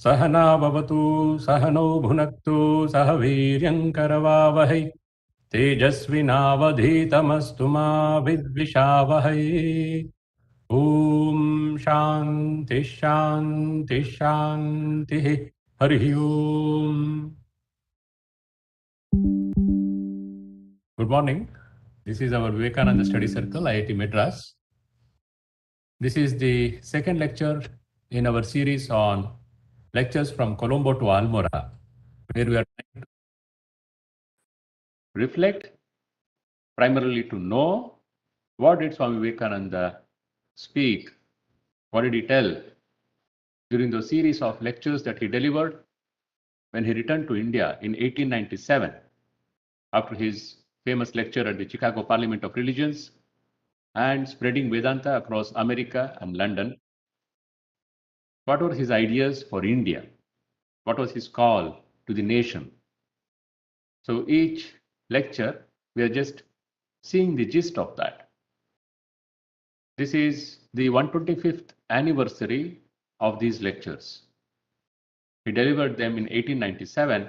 सहना भवतु सहनौ भुनक्तु सह वीर्यं करवावहै तेजस्विनावधीतमस्तु मा विद्विषावहै। ॐ शान्ति शान्ति शान्तिः। हरिः ओम्। Good morning. This is our Vivekananda Study Circle, IIT Madras. This is the second lecture in our series on lectures from Colombo to Almora, where we are trying to reflect, primarily to know what did Swami Vivekananda speak, what did he tell during the series of lectures that he delivered when he returned to India in 1897 after his famous lecture at the Chicago Parliament of Religions and spreading Vedanta across America and London. What were his ideas for India? What was his call to the nation? So each lecture, we are just seeing the gist of that. This is the 125th anniversary of these lectures. He delivered them in 1897,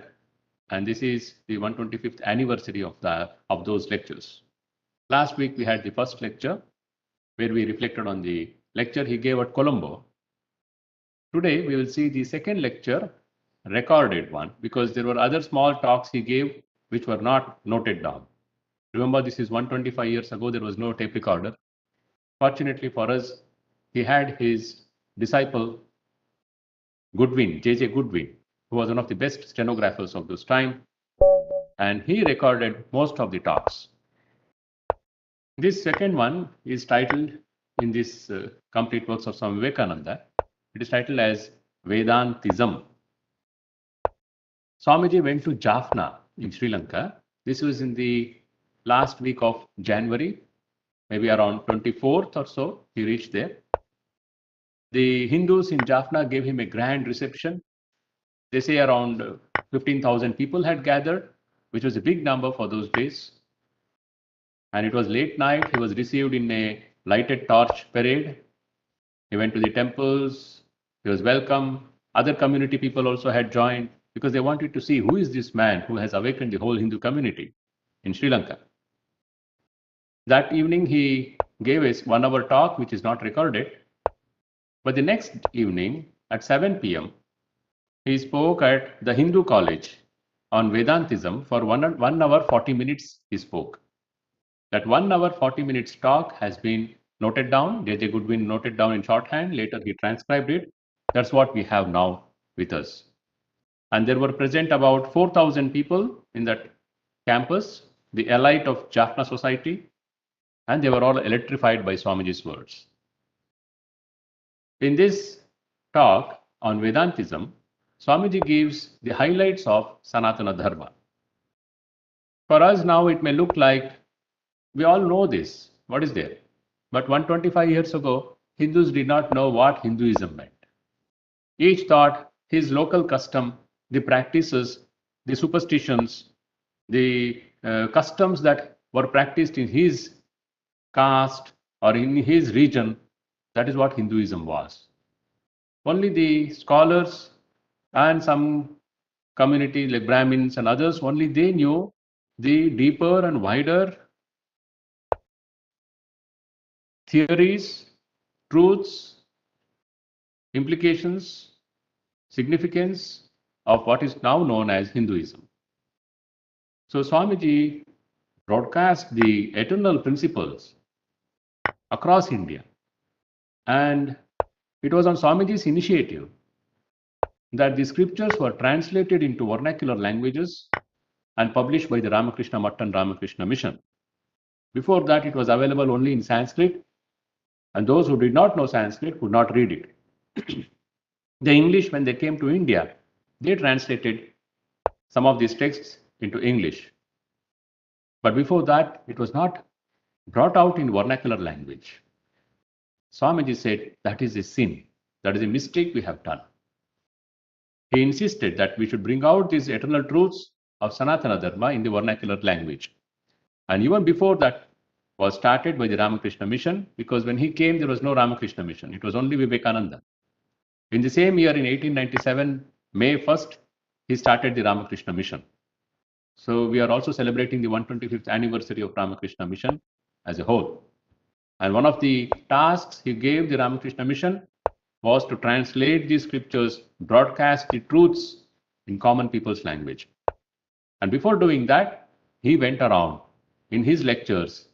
and this is the 125th anniversary of those lectures. Last week we had the first lecture where we reflected on the lecture he gave at Colombo. Today we will see the second lecture, recorded one, because there were other small talks he gave which were not noted down. Remember, this is 125 years ago, there was no tape recorder. Fortunately for us, he had his disciple Goodwin, J.J. Goodwin, who was one of the best stenographers of this time, and he recorded most of the talks. This second one is titled, in this complete works of Swami Vivekananda, it is titled as Vedantism. Swamiji went to Jaffna in Sri Lanka. This was in the last week of January, maybe around 24th or so, he reached there. The Hindus in Jaffna gave him a grand reception. They say around 15,000 people had gathered, which was a big number for those days. And it was late night. He was received in a lighted torch parade. He went to the temples. He was welcome. Other community people also had joined because they wanted to see who is this man who has awakened the whole Hindu community in Sri Lanka. That evening, he gave a 1-hour talk, which is not recorded. But the next evening at 7 p.m., he spoke at the Hindu college on Vedantism for 1 hour 40 minutes he spoke. That 1 hour 40 minutes talk has been noted down. J.J. Goodwin noted down in shorthand. Later he transcribed it. That's what we have now with us. And there were present about 4,000 people in that campus, the elite of Jaffna society, and they were all electrified by Swamiji's words. In this talk on Vedantism, Swamiji gives the highlights of Sanatana Dharma. For us now, it may look like we all know this. What is there? But 125 years ago, Hindus did not know what Hinduism meant. Each thought his local custom, the practices, the superstitions, the customs that were practiced in his caste or in his region, that is what Hinduism was. Only the scholars and some community like Brahmins and others, only they knew the deeper and wider theories, truths, implications, significance of what is now known as Hinduism. So Swamiji broadcast the eternal principles across India. And it was on Swamiji's initiative that the scriptures were translated into vernacular languages and published by the Ramakrishna Math and Ramakrishna Mission. Before that, it was available only in Sanskrit, and those who did not know Sanskrit could not read it. The English, when they came to India, they translated some of these texts into English. But before that, it was not brought out in vernacular language. Swamiji said, that is a sin. That is a mistake we have done. He insisted that we should bring out these eternal truths of Sanatana Dharma in the vernacular language. And even before that was started by the Ramakrishna Mission, because when he came, there was no Ramakrishna Mission. It was only Vivekananda. In the same year, in 1897, May 1st, he started the Ramakrishna Mission. So we are also celebrating the 125th anniversary of Ramakrishna Mission as a whole. And one of the tasks he gave the Ramakrishna Mission was to translate these scriptures, broadcast the truths in common people's language. And before doing that, he went around in his lectures,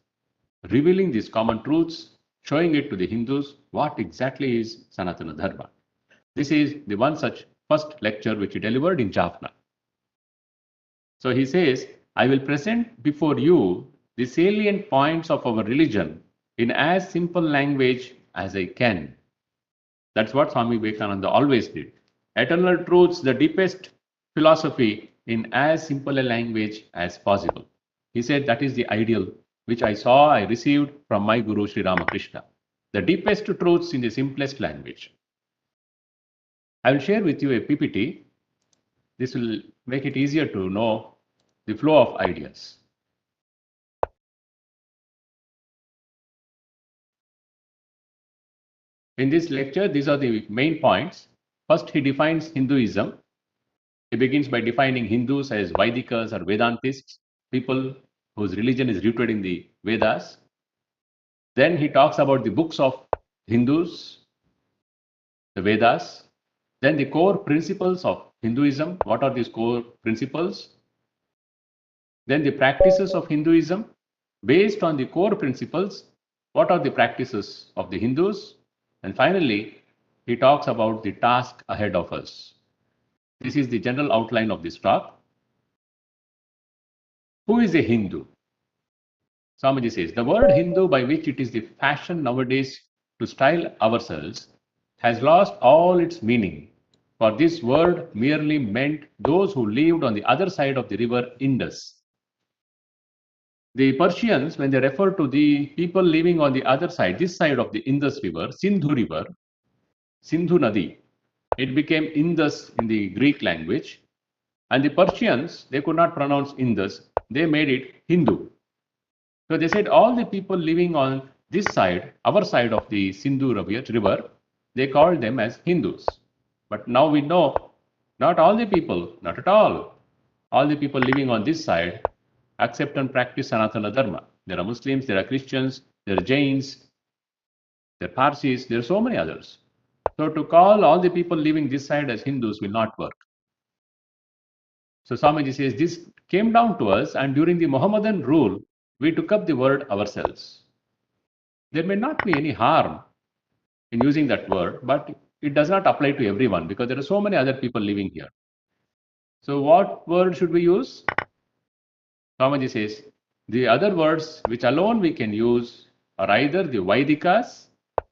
revealing these common truths, showing it to the Hindus, what exactly is Sanatana Dharma. This is the one such first lecture which he delivered in Jivatma. So he says, I will present before you the salient points of our religion in as simple language as I can. That's what Swami Vivekananda always did. Eternal truths, the deepest philosophy in as simple a language as possible. He said that is the ideal which I received from my Guru Sri Ramakrishna. The deepest truths in the simplest language. I will share with you a PPT. This will make it easier to know the flow of ideas. In this lecture, these are the main points. First, he defines Hinduism. He begins by defining Hindus as Vaidikas or Vedantists, people whose religion is rooted in the Vedas. Then he talks about the books of Hindus, the Vedas. Then the core principles of Hinduism. What are these core principles? Then the practices of Hinduism. Based on the core principles, what are the practices of the Hindus? And finally, he talks about the task ahead of us. This is the general outline of this talk. Who is a Hindu? Swamiji says, the word Hindu, by which it is the fashion nowadays to style ourselves, has lost all its meaning. For this word merely meant those who lived on the other side of the river Indus. The Persians, when they refer to the people living on the other side, this side of the Indus river, Sindhu Nadi, it became Indus in the Greek language. And the Persians, they could not pronounce Indus, they made it Hindu. So they said all the people living on this side, our side of the Sindhu river, they called them as Hindus. But now we know, not all the people, not at all the people living on this side accept and practice Sanatana Dharma. There are Muslims, there are Christians, there are Jains, there are Parsis, there are so many others. So to call all the people living this side as Hindus will not work. So Swamiji says this came down to us, and during the Mohammedan rule, we took up the word ourselves. There may not be any harm in using that word, but it does not apply to everyone because there are so many other people living here. So what word should we use? Swamiji says, the other words which alone we can use are either the Vaidikas,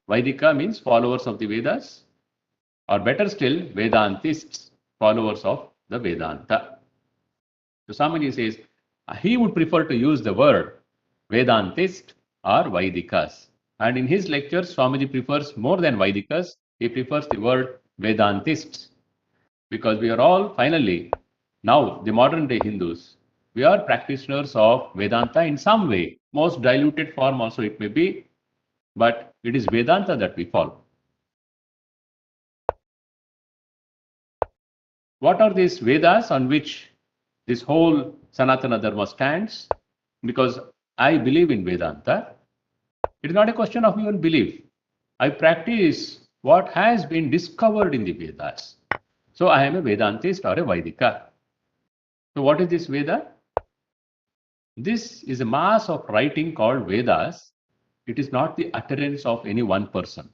Vaidika means followers of the Vedas, or better still, Vedantists, followers of the Vedanta. So Swamiji says, he would prefer to use the word Vedantist or Vaidikas. And in his lectures, Swamiji prefers more than Vaidikas, he prefers the word Vedantists. Because we are all finally, now the modern day Hindus, we are practitioners of Vedanta in some way, most diluted form also it may be, but it is Vedanta that we follow. What are these Vedas on which this whole Sanatana Dharma stands? Because I believe in Vedanta. It is not a question of even belief. I practice what has been discovered in the Vedas. So I am a Vedantist or a Vaidika. So what is this Veda? This is a mass of writing called Vedas. It is not the utterance of any one person.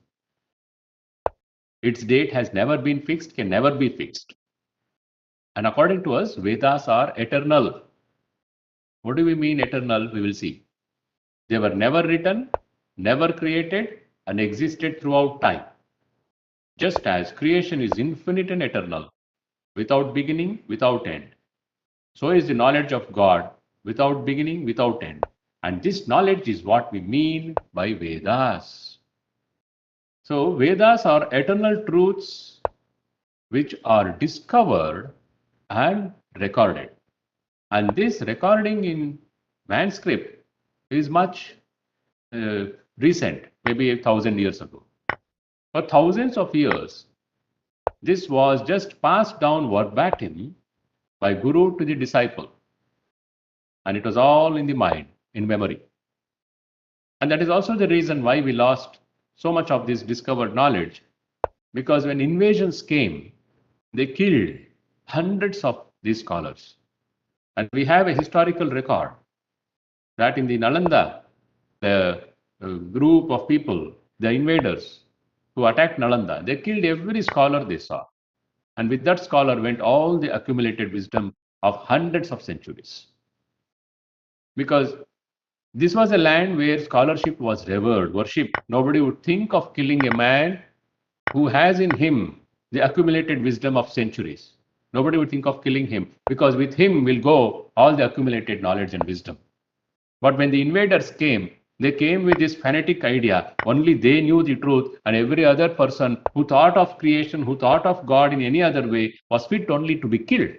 Its date has never been fixed, can never be fixed. And according to us, Vedas are eternal. What do we mean eternal? We will see. They were never written, never created, and existed throughout time. Just as creation is infinite and eternal, without beginning, without end. So is the knowledge of God, without beginning, without end. And this knowledge is what we mean by Vedas. So Vedas are eternal truths which are discovered and recorded. And this recording in manuscript is much recent, maybe 1,000 years ago. For thousands of years, This was just passed down verbatim by Guru to the disciple. And it was all in the mind, in memory. And that is also the reason why we lost so much of this discovered knowledge. Because when invasions came, they killed hundreds of these scholars. And we have a historical record that in the Nalanda, the group of people, the invaders who attacked Nalanda, they killed every scholar they saw. And with that scholar went all the accumulated wisdom of hundreds of centuries. Because this was a land where scholarship was revered, worshipped. Nobody would think of killing a man who has in him the accumulated wisdom of centuries. Nobody would think of killing him because with him will go all the accumulated knowledge and wisdom. But when the invaders came, they came with this fanatic idea. Only they knew the truth, and every other person who thought of creation, who thought of God in any other way, was fit only to be killed.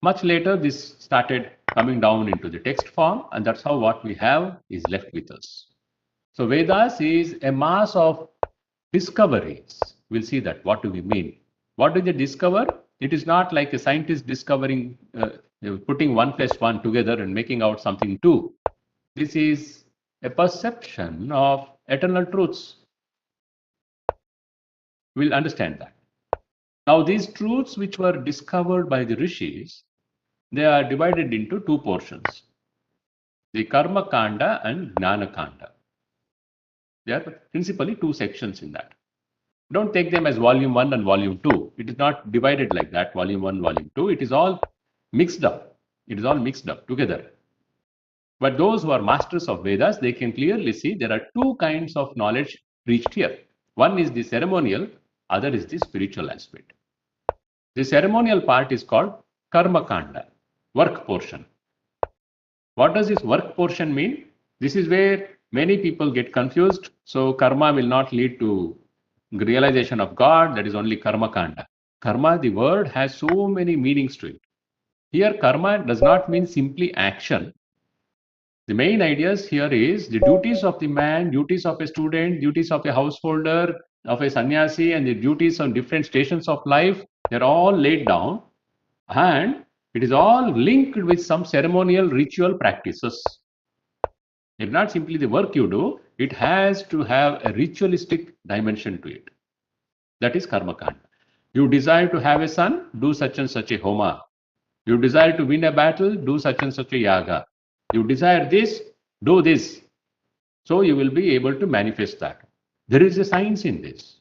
Much later, this started coming down into the text form, and that's how what we have is left with us. So Vedas is a mass of discoveries. We'll see that. What do we mean? What do they discover? It is not like a scientist discovering, putting 1 + 1 together and making out something two. This is a perception of eternal truths. We'll understand that. Now, these truths which were discovered by the Rishis, they are divided into two portions, the Karma Kanda and Jnana Kanda. There are principally two sections in that. Don't take them as volume 1 and volume 2. It is not divided like that, volume 1, volume 2. It is all mixed up. It is all mixed up together. But those who are masters of Vedas, they can clearly see there are two kinds of knowledge reached here. One is the ceremonial, other is the spiritual aspect. The ceremonial part is called Karma Kanda, work portion. What does this work portion mean? This is where many people get confused. So karma will not lead to realization of God. That is only Karma Kanda. Karma, the word, has so many meanings to it. Here, karma does not mean simply action. The main ideas here is the duties of the man, duties of a student, duties of a householder, of a sannyasi, and the duties on different stations of life. They're all laid down, and it is all linked with some ceremonial ritual practices. It's not simply the work you do, it has to have a ritualistic dimension to it. That is Karma Kanda. You desire to have a son, do such and such a homa. You desire to win a battle, do such and such a yaga. You desire this, do this. So you will be able to manifest that. There is a science in this.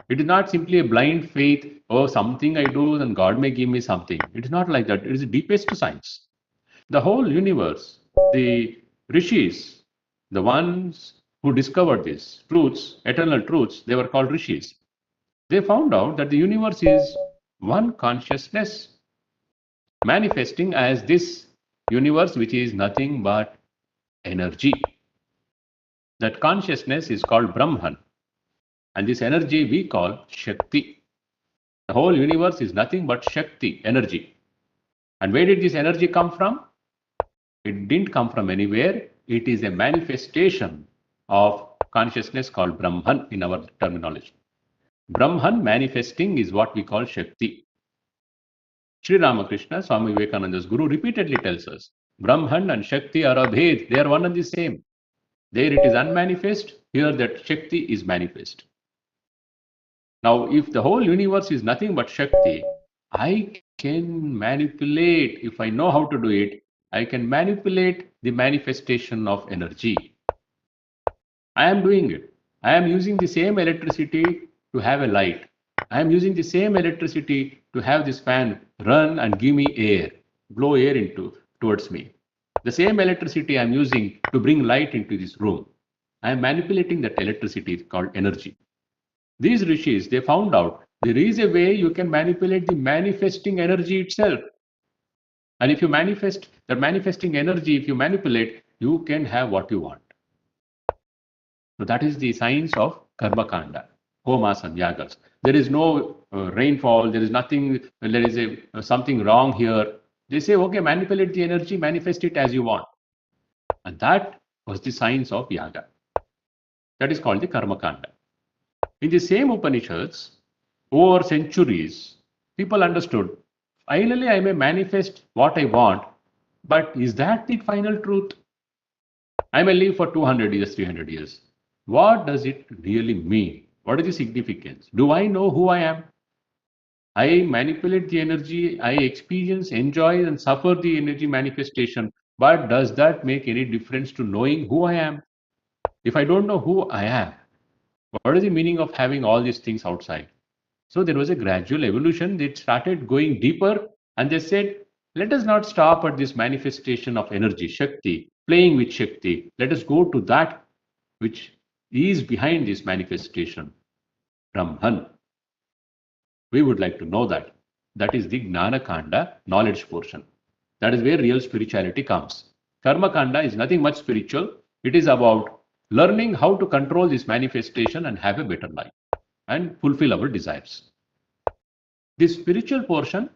It is not simply a blind faith, oh, something I do, then God may give me something. It is not like that. It is the deepest science. The whole universe, the Rishis, the ones who discovered these truths, eternal truths, they were called Rishis. They found out that the universe is one consciousness manifesting as this universe which is nothing but energy. That consciousness is called Brahman. And this energy we call Shakti. The whole universe is nothing but Shakti, energy. And where did this energy come from? It didn't come from anywhere. It is a manifestation of consciousness called Brahman in our terminology. Brahman manifesting is what we call Shakti. Sri Ramakrishna, Swami Vivekananda's Guru, repeatedly tells us, Brahman and Shakti are abhed. They are one and the same. There it is unmanifest, here that Shakti is manifest. Now, if the whole universe is nothing but Shakti, I can manipulate, if I know how to do it, I can manipulate the manifestation of energy. I am doing it. I am using the same electricity to have a light. I am using the same electricity to have this fan run and give me air, blow air towards me. The same electricity I am using to bring light into this room. I am manipulating that electricity called energy. These Rishis, they found out there is a way you can manipulate the manifesting energy itself. And if you manifest the manifesting energy, if you manipulate, you can have what you want. So that is the science of Karma Kanda, homas and yagas. There is no rainfall, there is nothing, there is something wrong here. They say, okay, manipulate the energy, manifest it as you want. And that was the science of yaga. That is called the Karma Kanda. In the same Upanishads, over centuries, people understood, finally I may manifest what I want, but is that the final truth? I may live for 200 years, 300 years. What does it really mean? What is the significance? Do I know who I am? I manipulate the energy, I experience, enjoy, and suffer the energy manifestation. But does that make any difference to knowing who I am? If I don't know who I am, what is the meaning of having all these things outside? So there was a gradual evolution. They started going deeper and they said, let us not stop at this manifestation of energy, Shakti, playing with Shakti. Let us go to that which is behind this manifestation, Brahman. We would like to know that. That is the Gnana Kanda, knowledge portion. That is where real spirituality comes. Karma Kanda is nothing much spiritual. It is about learning how to control this manifestation and have a better life and fulfill our desires. This spiritual portion,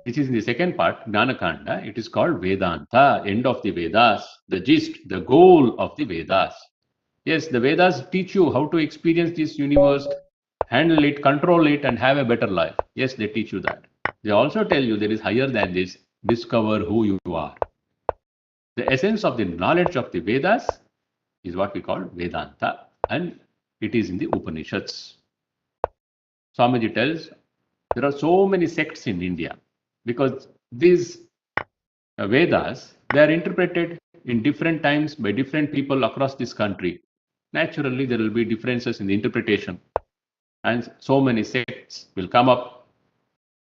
which is in the second part, Gnana Kanda, it is called Vedanta, end of the Vedas, the gist, the goal of the Vedas. Yes, the Vedas teach you how to experience this universe, handle it, control it, and have a better life. Yes, they teach you that. They also tell you there is higher than this, discover who you are. The essence of the knowledge of the Vedas is what we call Vedanta, and it is in the Upanishads. Swamiji tells there are so many sects in India because these Vedas, they are interpreted in different times by different people across this country. Naturally, there will be differences in the interpretation, and so many sects will come up.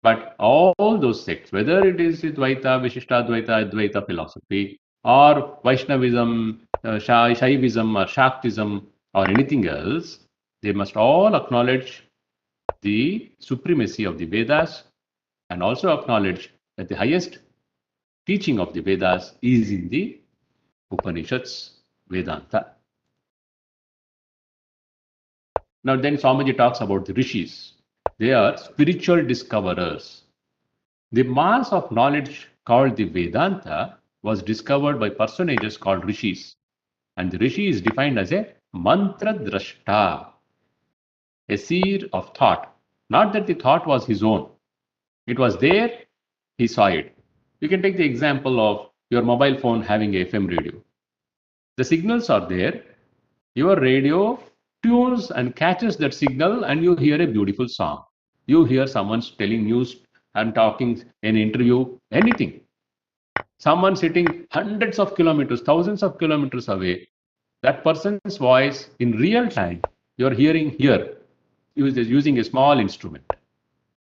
But all those sects, whether it is Dvaita, Vishishtadvaita, Advaita philosophy, or Vaishnavism, Shaivism, or Shaktism, or anything else, they must all acknowledge the supremacy of the Vedas and also acknowledge that the highest teaching of the Vedas is in the Upanishads, Vedanta. Now then Swamiji talks about the Rishis. They are spiritual discoverers. The mass of knowledge called the Vedanta was discovered by personages called Rishis. And the Rishi is defined as a mantra drashta, a seer of thought. Not that the thought was his own. It was there, he saw it. You can take the example of your mobile phone having a FM radio. The signals are there. Your radio tunes and catches that signal and you hear a beautiful song. You hear someone telling news and talking an interview, anything. Someone sitting hundreds of kilometers, thousands of kilometers away, that person's voice in real time, you're hearing here, using a small instrument.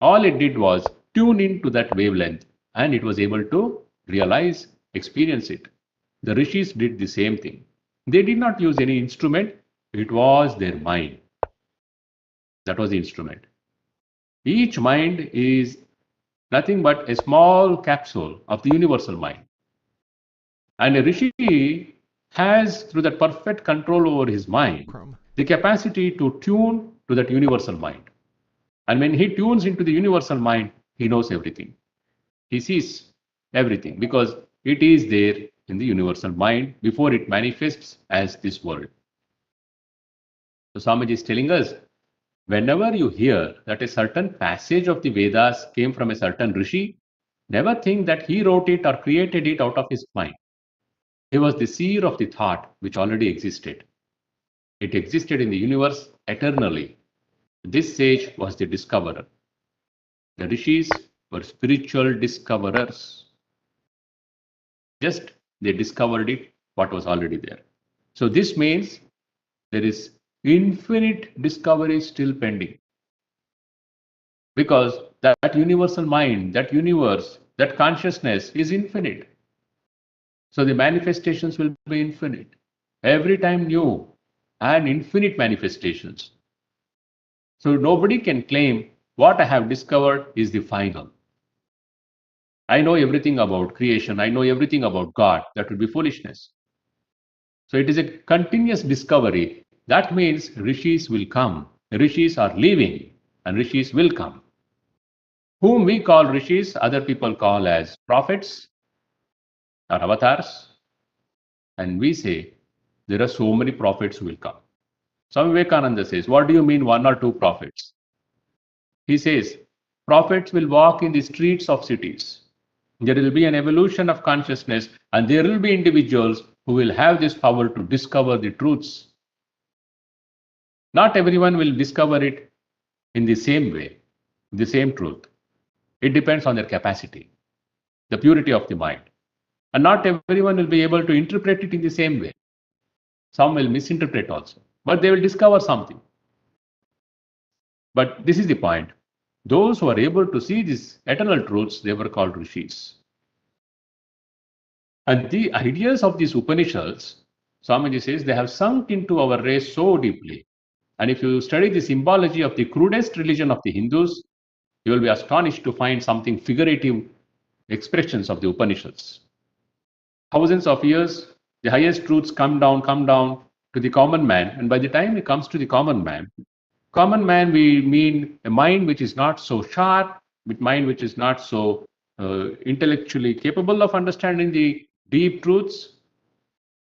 All it did was tune into that wavelength and it was able to realize, experience it. The Rishis did the same thing. They did not use any instrument. It was their mind. That was the instrument. Each mind is nothing but a small capsule of the universal mind. And a Rishi has, through that perfect control over his mind, the capacity to tune to that universal mind. And when he tunes into the universal mind, he knows everything. He sees everything because it is there in the universal mind before it manifests as this world. So Swamiji is telling us, whenever you hear that a certain passage of the Vedas came from a certain Rishi, never think that he wrote it or created it out of his mind. He was the seer of the thought which already existed. It existed in the universe eternally. This sage was the discoverer. The Rishis were spiritual discoverers. Just they discovered it, what was already there. So this means there is infinite discovery still pending. Because that universal mind, that universe, that consciousness is infinite. So the manifestations will be infinite. Every time new and infinite manifestations. So nobody can claim what I have discovered is the final. I know everything about creation. I know everything about God. That would be foolishness. So it is a continuous discovery. That means Rishis will come. Rishis are leaving and Rishis will come. Whom we call Rishis, other people call as prophets or avatars. And we say there are so many prophets who will come. Swami Vivekananda says, what do you mean one or two prophets? He says, prophets will walk in the streets of cities. There will be an evolution of consciousness, and there will be individuals who will have this power to discover the truths. Not everyone will discover it in the same way, the same truth. It depends on their capacity, the purity of the mind. And not everyone will be able to interpret it in the same way. Some will misinterpret also, but they will discover something. But this is the point. Those who are able to see these eternal truths, they were called Rishis. And the ideas of these Upanishads, Swamiji says, they have sunk into our race so deeply. And if you study the symbology of the crudest religion of the Hindus, you will be astonished to find something figurative expressions of the Upanishads. Thousands of years, the highest truths come down to the common man. And by the time it comes to the common man, we mean a mind which is not so sharp, with mind which is not so intellectually capable of understanding the deep truths.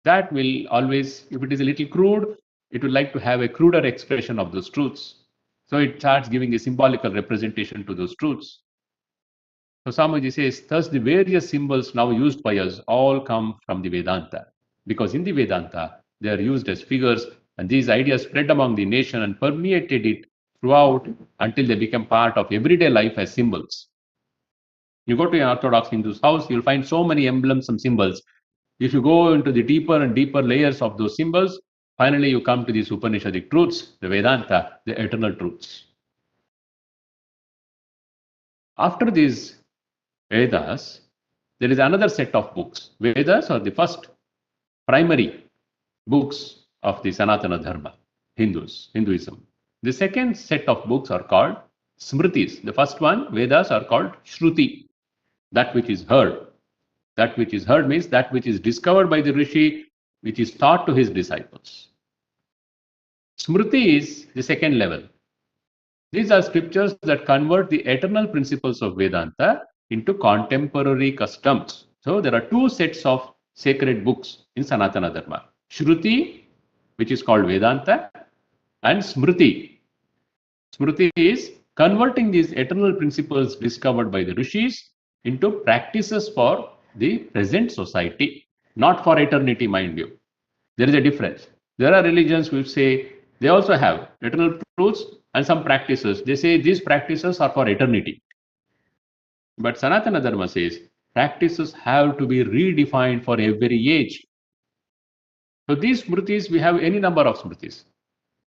That will always, if it is a little crude, it would like to have a cruder expression of those truths. So it starts giving a symbolical representation to those truths. So Swamiji says, thus the various symbols now used by us all come from the Vedanta. Because in the Vedanta, they are used as figures, and these ideas spread among the nation and permeated it throughout until they become part of everyday life as symbols. You go to an Orthodox Hindu's house, you'll find so many emblems and symbols. If you go into the deeper and deeper layers of those symbols, finally you come to these Upanishadic truths, the Vedanta, the eternal truths. After these Vedas, there is another set of books. Vedas are the first primary books of the Sanatana Dharma, Hinduism. The second set of books are called Smritis. The first one, Vedas, are called Shruti, that which is heard. That which is heard means that which is discovered by the Rishi, which is taught to his disciples. Smriti is the second level. These are scriptures that convert the eternal principles of Vedanta into contemporary customs. So there are two sets of sacred books in Sanatana Dharma. Shruti, which is called Vedanta, and Smriti. Smriti is converting these eternal principles discovered by the Rishis into practices for the present society, not for eternity, mind you. There is a difference. There are religions which say they also have eternal truths and some practices. They say these practices are for eternity. But Sanatana Dharma says practices have to be redefined for every age. So these smritis, we have any number of smritis.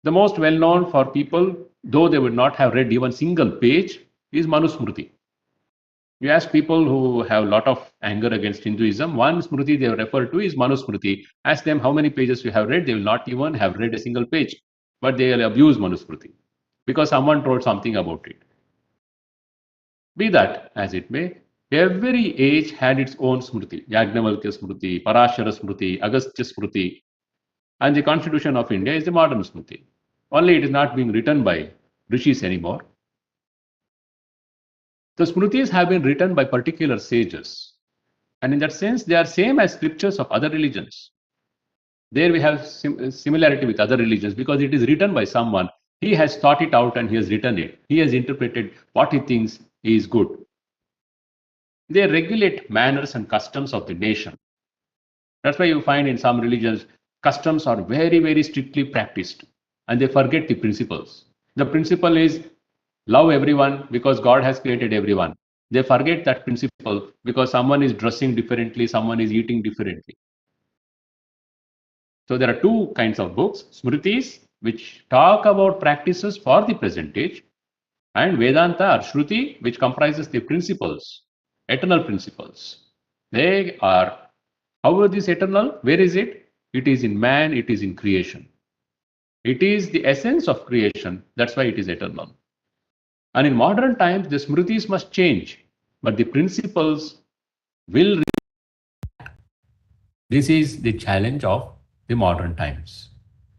The most well-known for people, though they would not have read even single page, is Manusmriti. You ask people who have a lot of anger against Hinduism, one smriti they refer to is Manusmriti. Ask them how many pages you have read, they will not even have read a single page. But they will abuse Manusmriti because someone told something about it. Be that as it may, every age had its own smriti. Yajnavalkya smriti, Parashara smriti, Agastya smriti. And the Constitution of India is the modern smriti. Only it is not being written by Rishis anymore. The smritis have been written by particular sages. And in that sense, they are same as scriptures of other religions. There we have similarity with other religions because it is written by someone. He has thought it out and he has written it. He has interpreted what he thinks is good. They regulate manners and customs of the nation. That's why you find in some religions, customs are very, very strictly practiced and they forget the principles. The principle is love everyone because God has created everyone. They forget that principle because someone is dressing differently, someone is eating differently. So there are two kinds of books, Smritis, which talk about practices for the present age, and Vedanta or Shruti, which comprises the principles, eternal principles. They are, how are these eternal? Where is it? It is in man, it is in creation. It is the essence of creation. That's why it is eternal. And in modern times, the Smritis must change, but the principles will. This is the challenge of the modern times.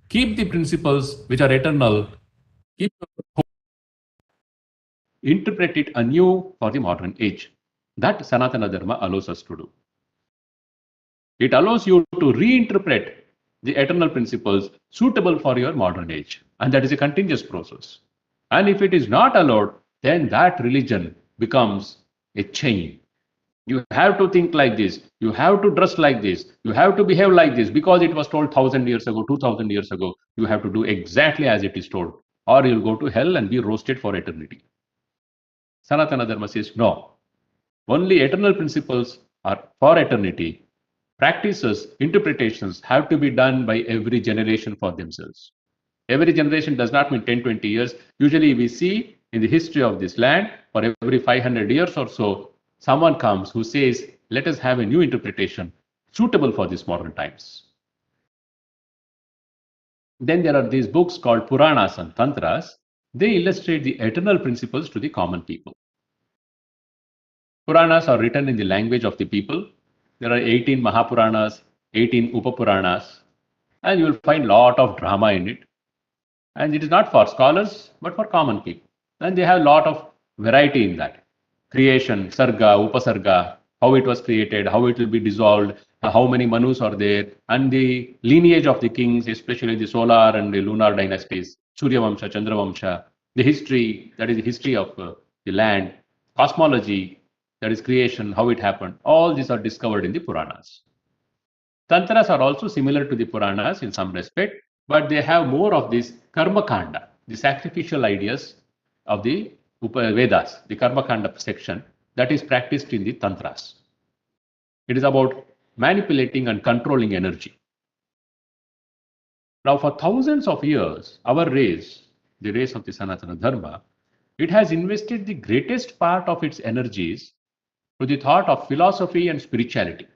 Keep the principles which are eternal, interpret it anew for the modern age. That Sanatana Dharma allows us to do. It allows you to reinterpret the eternal principles suitable for your modern age. And that is a continuous process. And if it is not allowed, then that religion becomes a chain. You have to think like this. You have to dress like this. You have to behave like this because it was told 1,000 years ago, 2,000 years ago. You have to do exactly as it is told, or you'll go to hell and be roasted for eternity. Sanatana Dharma says no. Only eternal principles are for eternity. Practices, interpretations have to be done by every generation for themselves. Every generation does not mean 10, 20 years. Usually we see in the history of this land, for every 500 years or so, someone comes who says, let us have a new interpretation suitable for these modern times. Then there are these books called Puranas and Tantras. They illustrate the eternal principles to the common people. Puranas are written in the language of the people. There are 18 Mahapuranas, 18 Upapuranas, and you will find a lot of drama in it. And it is not for scholars, but for common people. And they have a lot of variety in that. Creation, Sarga, Upasarga, how it was created, how it will be dissolved, how many Manus are there, and the lineage of the kings, especially the solar and the lunar dynasties, Surya Vamsha, Chandra Vamsha, the history, that is the history of the land, cosmology, that is creation, how it happened. All these are discovered in the Puranas. Tantras are also similar to the Puranas in some respect, but they have more of this karma kanda, the sacrificial ideas of the Vedas, the karma kanda section that is practiced in the Tantras. It is about manipulating and controlling energy. Now, for thousands of years, our race, the race of the Sanatana Dharma, it has invested the greatest part of its energies to the thought of philosophy and spirituality.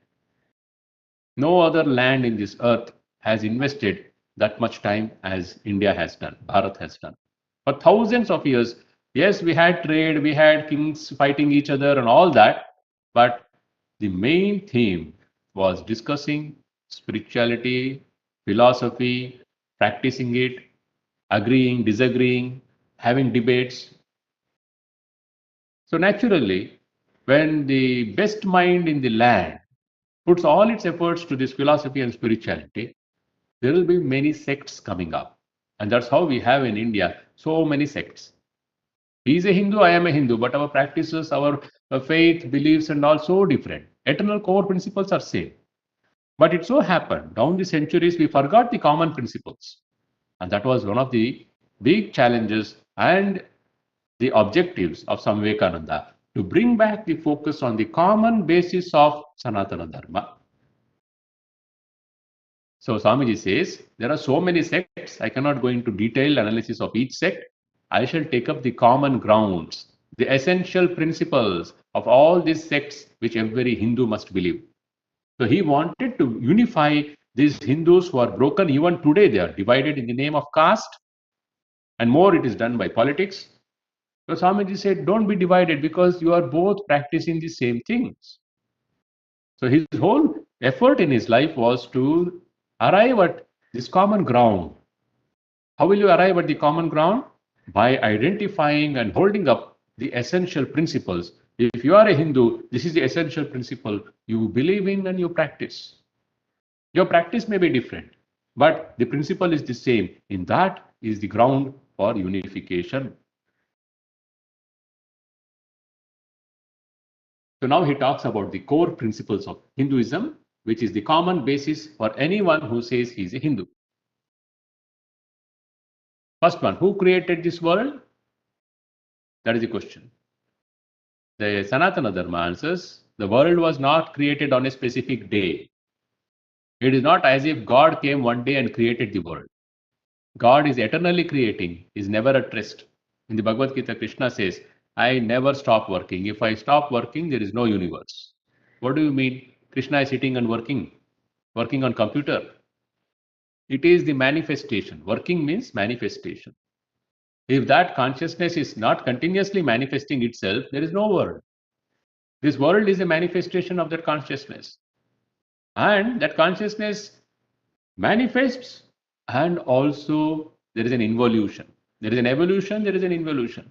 No other land in this earth has invested that much time as India has done, Bharat has done. For thousands of years, yes, we had trade, we had kings fighting each other and all that, but the main theme was discussing spirituality, philosophy, practicing it, agreeing, disagreeing, having debates. So naturally, when the best mind in the land puts all its efforts to this philosophy and spirituality, there will be many sects coming up. And that's how we have in India so many sects. He is a Hindu, I am a Hindu, but our practices, our faith, beliefs, and all so different. Eternal core principles are same. But it so happened, down the centuries, we forgot the common principles. And that was one of the big challenges and the objectives of Swami Vivekananda to bring back the focus on the common basis of Sanatana Dharma. So Swamiji says, there are so many sects, I cannot go into detailed analysis of each sect. I shall take up the common grounds, the essential principles of all these sects which every Hindu must believe. So he wanted to unify these Hindus who are broken. Even today they are divided in the name of caste, and more it is done by politics. So Swamiji said, don't be divided because you are both practicing the same things. So his whole effort in his life was to arrive at this common ground. How will you arrive at the common ground? By identifying and holding up the essential principles. If you are a Hindu, this is the essential principle you believe in and you practice. Your practice may be different, but the principle is the same. In that is the ground for unification. So now he talks about the core principles of Hinduism, which is the common basis for anyone who says he is a Hindu. First one, who created this world? That is the question. The Sanatana Dharma answers, the world was not created on a specific day. It is not as if God came one day and created the world. God is eternally creating, is never at rest. In the Bhagavad Gita, Krishna says, I never stop working. If I stop working, there is no universe. What do you mean? Krishna is sitting and working on computer. It is the manifestation. Working means manifestation. If that consciousness is not continuously manifesting itself, there is no world. This world is a manifestation of that consciousness. And that consciousness manifests, and also there is an involution. There is an evolution, there is an involution.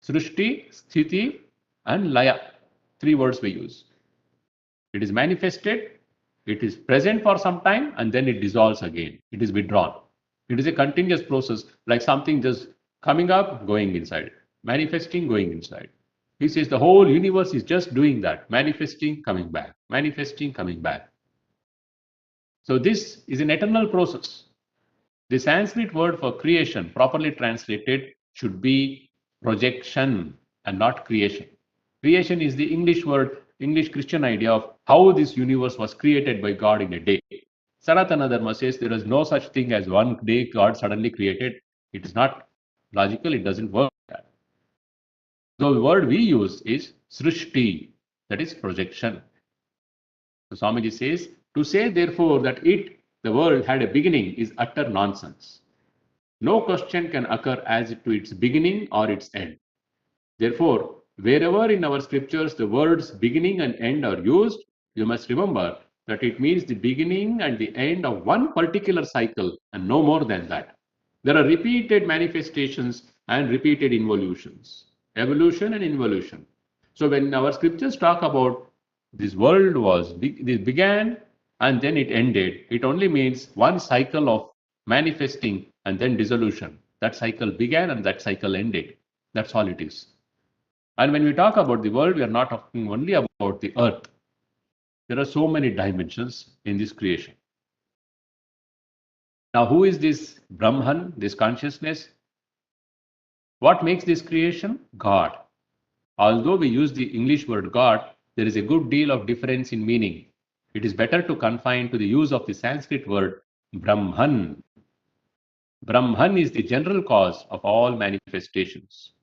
Srishti, Sthiti, and Laya. Three words we use. It is manifested, It is present for some time and then it dissolves again. It is withdrawn. It is a continuous process, like something just coming up, going inside, manifesting, going inside. He says the whole universe is just doing that, manifesting, coming back, manifesting, coming back. So this is an eternal process. The Sanskrit word for creation, properly translated, should be projection and not creation. Creation is the English word, English Christian idea of how this universe was created by God in a day. Sanatana Dharma says there is no such thing as one day God suddenly created. It is not logical, it doesn't work like that. So the word we use is srishti, that is projection. So Swamiji says, to say therefore that the world had a beginning is utter nonsense. No question can occur as to its beginning or its end. Therefore, wherever in our scriptures the words beginning and end are used, you must remember that it means the beginning and the end of one particular cycle and no more than that. There are repeated manifestations and repeated involutions, evolution and involution. So when our scriptures talk about this world this began and then it ended, it only means one cycle of manifesting and then dissolution. That cycle began and that cycle ended. That's all it is. And when we talk about the world, we are not talking only about the earth. There are so many dimensions in this creation. Now, who is this Brahman, this consciousness? What makes this creation? God. Although we use the English word God, there is a good deal of difference in meaning. It is better to confine to the use of the Sanskrit word Brahman. Brahman is the general cause of all manifestations.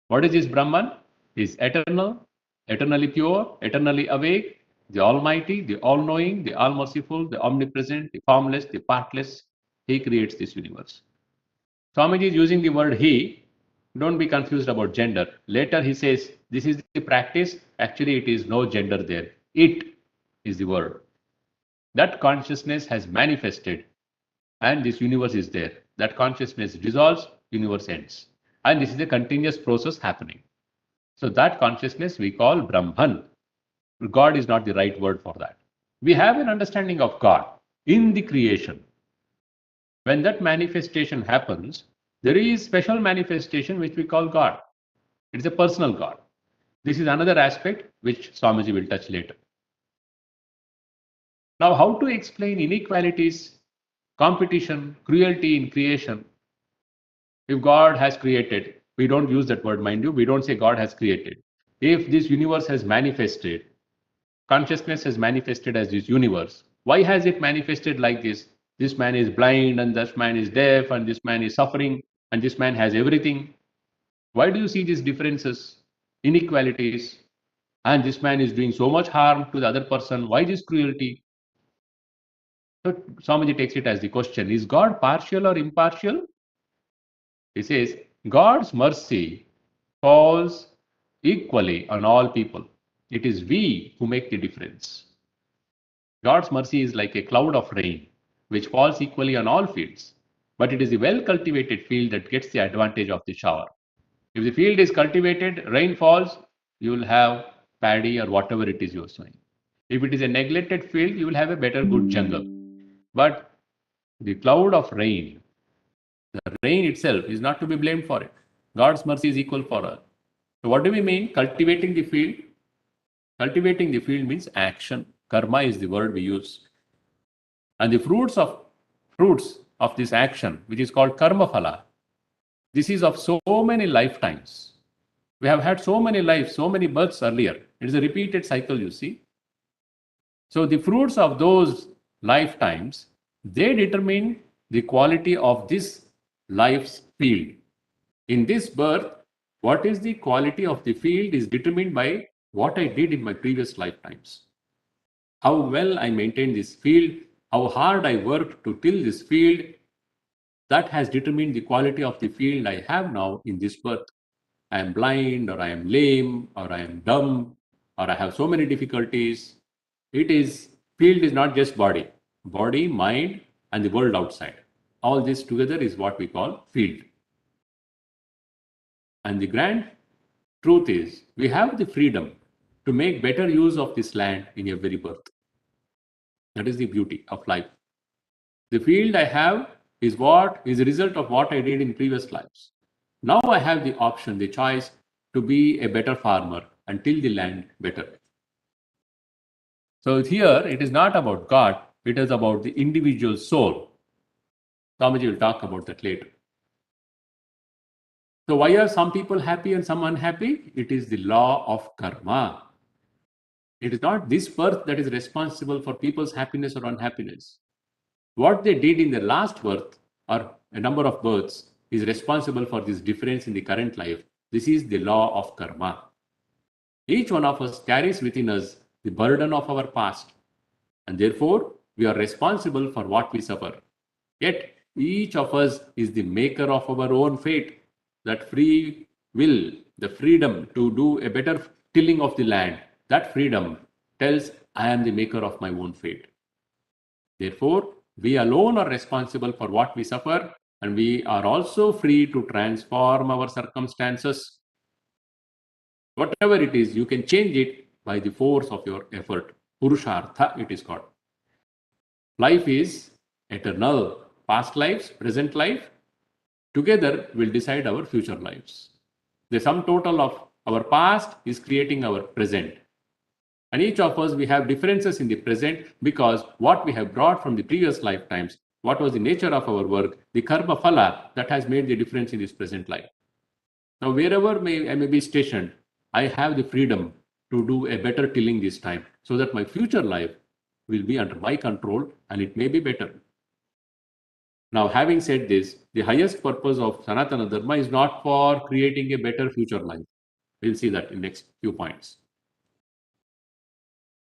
What is this Brahman? He is eternal, eternally pure, eternally awake, the Almighty, the All-Knowing, the All-Merciful, the Omnipresent, the Formless, the Partless. He creates this universe. Swamiji is using the word He. Don't be confused about gender. Later he says, this is the practice. Actually, it is no gender there. It is the word. That consciousness has manifested and this universe is there. That consciousness dissolves, universe ends. And this is a continuous process happening. So that consciousness we call Brahman. God is not the right word for that. We have an understanding of God in the creation. When that manifestation happens, there is special manifestation which we call God. It's a personal God. This is another aspect which Swamiji will touch later. Now, how to explain inequalities, competition, cruelty in creation? If God has created, we don't use that word, mind you, we don't say God has created. If this universe has manifested, consciousness has manifested as this universe, why has it manifested like this? This man is blind and this man is deaf and this man is suffering and this man has everything. Why do you see these differences, inequalities? And this man is doing so much harm to the other person. Why this cruelty? So Swamiji takes it as the question, is God partial or impartial? He says, God's mercy falls equally on all people. It is we who make the difference. God's mercy is like a cloud of rain, which falls equally on all fields. But it is the well-cultivated field that gets the advantage of the shower. If the field is cultivated, rain falls, you will have paddy or whatever it is you are sowing. If it is a neglected field, you will have a better good jungle. But the cloud of rain, the rain itself is not to be blamed for it. God's mercy is equal for all. So what do we mean? Cultivating the field. Cultivating the field means action. Karma is the word we use. And the fruits of this action, which is called karma phala, this is of so many lifetimes. We have had so many lives, so many births earlier. It is a repeated cycle, you see. So the fruits of those lifetimes, they determine the quality of this life's field. In this birth, what is the quality of the field is determined by what I did in my previous lifetimes. How well I maintained this field, how hard I worked to till this field, that has determined the quality of the field I have now in this birth. I am blind, or I am lame, or I am dumb, or I have so many difficulties. Field is not just body, mind, and the world outside. All this together is what we call field. And the grand truth is, we have the freedom to make better use of this land in every birth. That is the beauty of life. The field I have is what is the result of what I did in previous lives. Now I have the option, the choice to be a better farmer and till the land better. So here it is not about God, it is about the individual soul. Swamiji will talk about that later. So why are some people happy and some unhappy? It is the law of karma. It is not this birth that is responsible for people's happiness or unhappiness. What they did in the last birth or a number of births is responsible for this difference in the current life. This is the law of karma. Each one of us carries within us the burden of our past, and therefore we are responsible for what we suffer. Yet each of us is the maker of our own fate. That free will, the freedom to do a better tilling of the land, that freedom tells I am the maker of my own fate. Therefore, we alone are responsible for what we suffer, and we are also free to transform our circumstances. Whatever it is, you can change it by the force of your effort. Purushartha, it is called. Life is eternal. Past lives, present life, together will decide our future lives. The sum total of our past is creating our present. And each of us, we have differences in the present because what we have brought from the previous lifetimes, what was the nature of our work, the karma phala, that has made the difference in this present life. Now, wherever I may be stationed, I have the freedom to do a better tilling this time so that my future life will be under my control and it may be better. Now, having said this, the highest purpose of Sanatana Dharma is not for creating a better future life. We'll see that in next few points.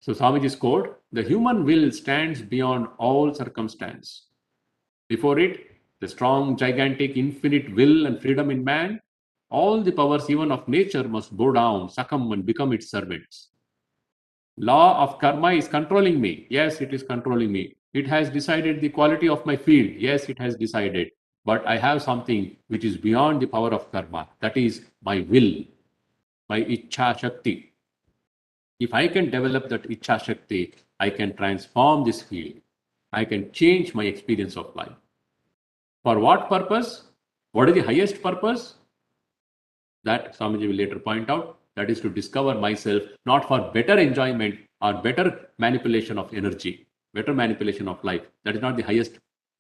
So, Swamiji's quote, the human will stands beyond all circumstance. Before it, the strong, gigantic, infinite will and freedom in man, all the powers even of nature must bow down, succumb and become its servants. Law of karma is controlling me. Yes, it is controlling me. It has decided the quality of my field. Yes, it has decided. But I have something which is beyond the power of karma. That is my will, my Ichha Shakti. If I can develop that Ichha Shakti, I can transform this field. I can change my experience of life. For what purpose? What is the highest purpose? That Swamiji will later point out. That is to discover myself, not for better enjoyment or better manipulation of energy, better manipulation of life. That is not the highest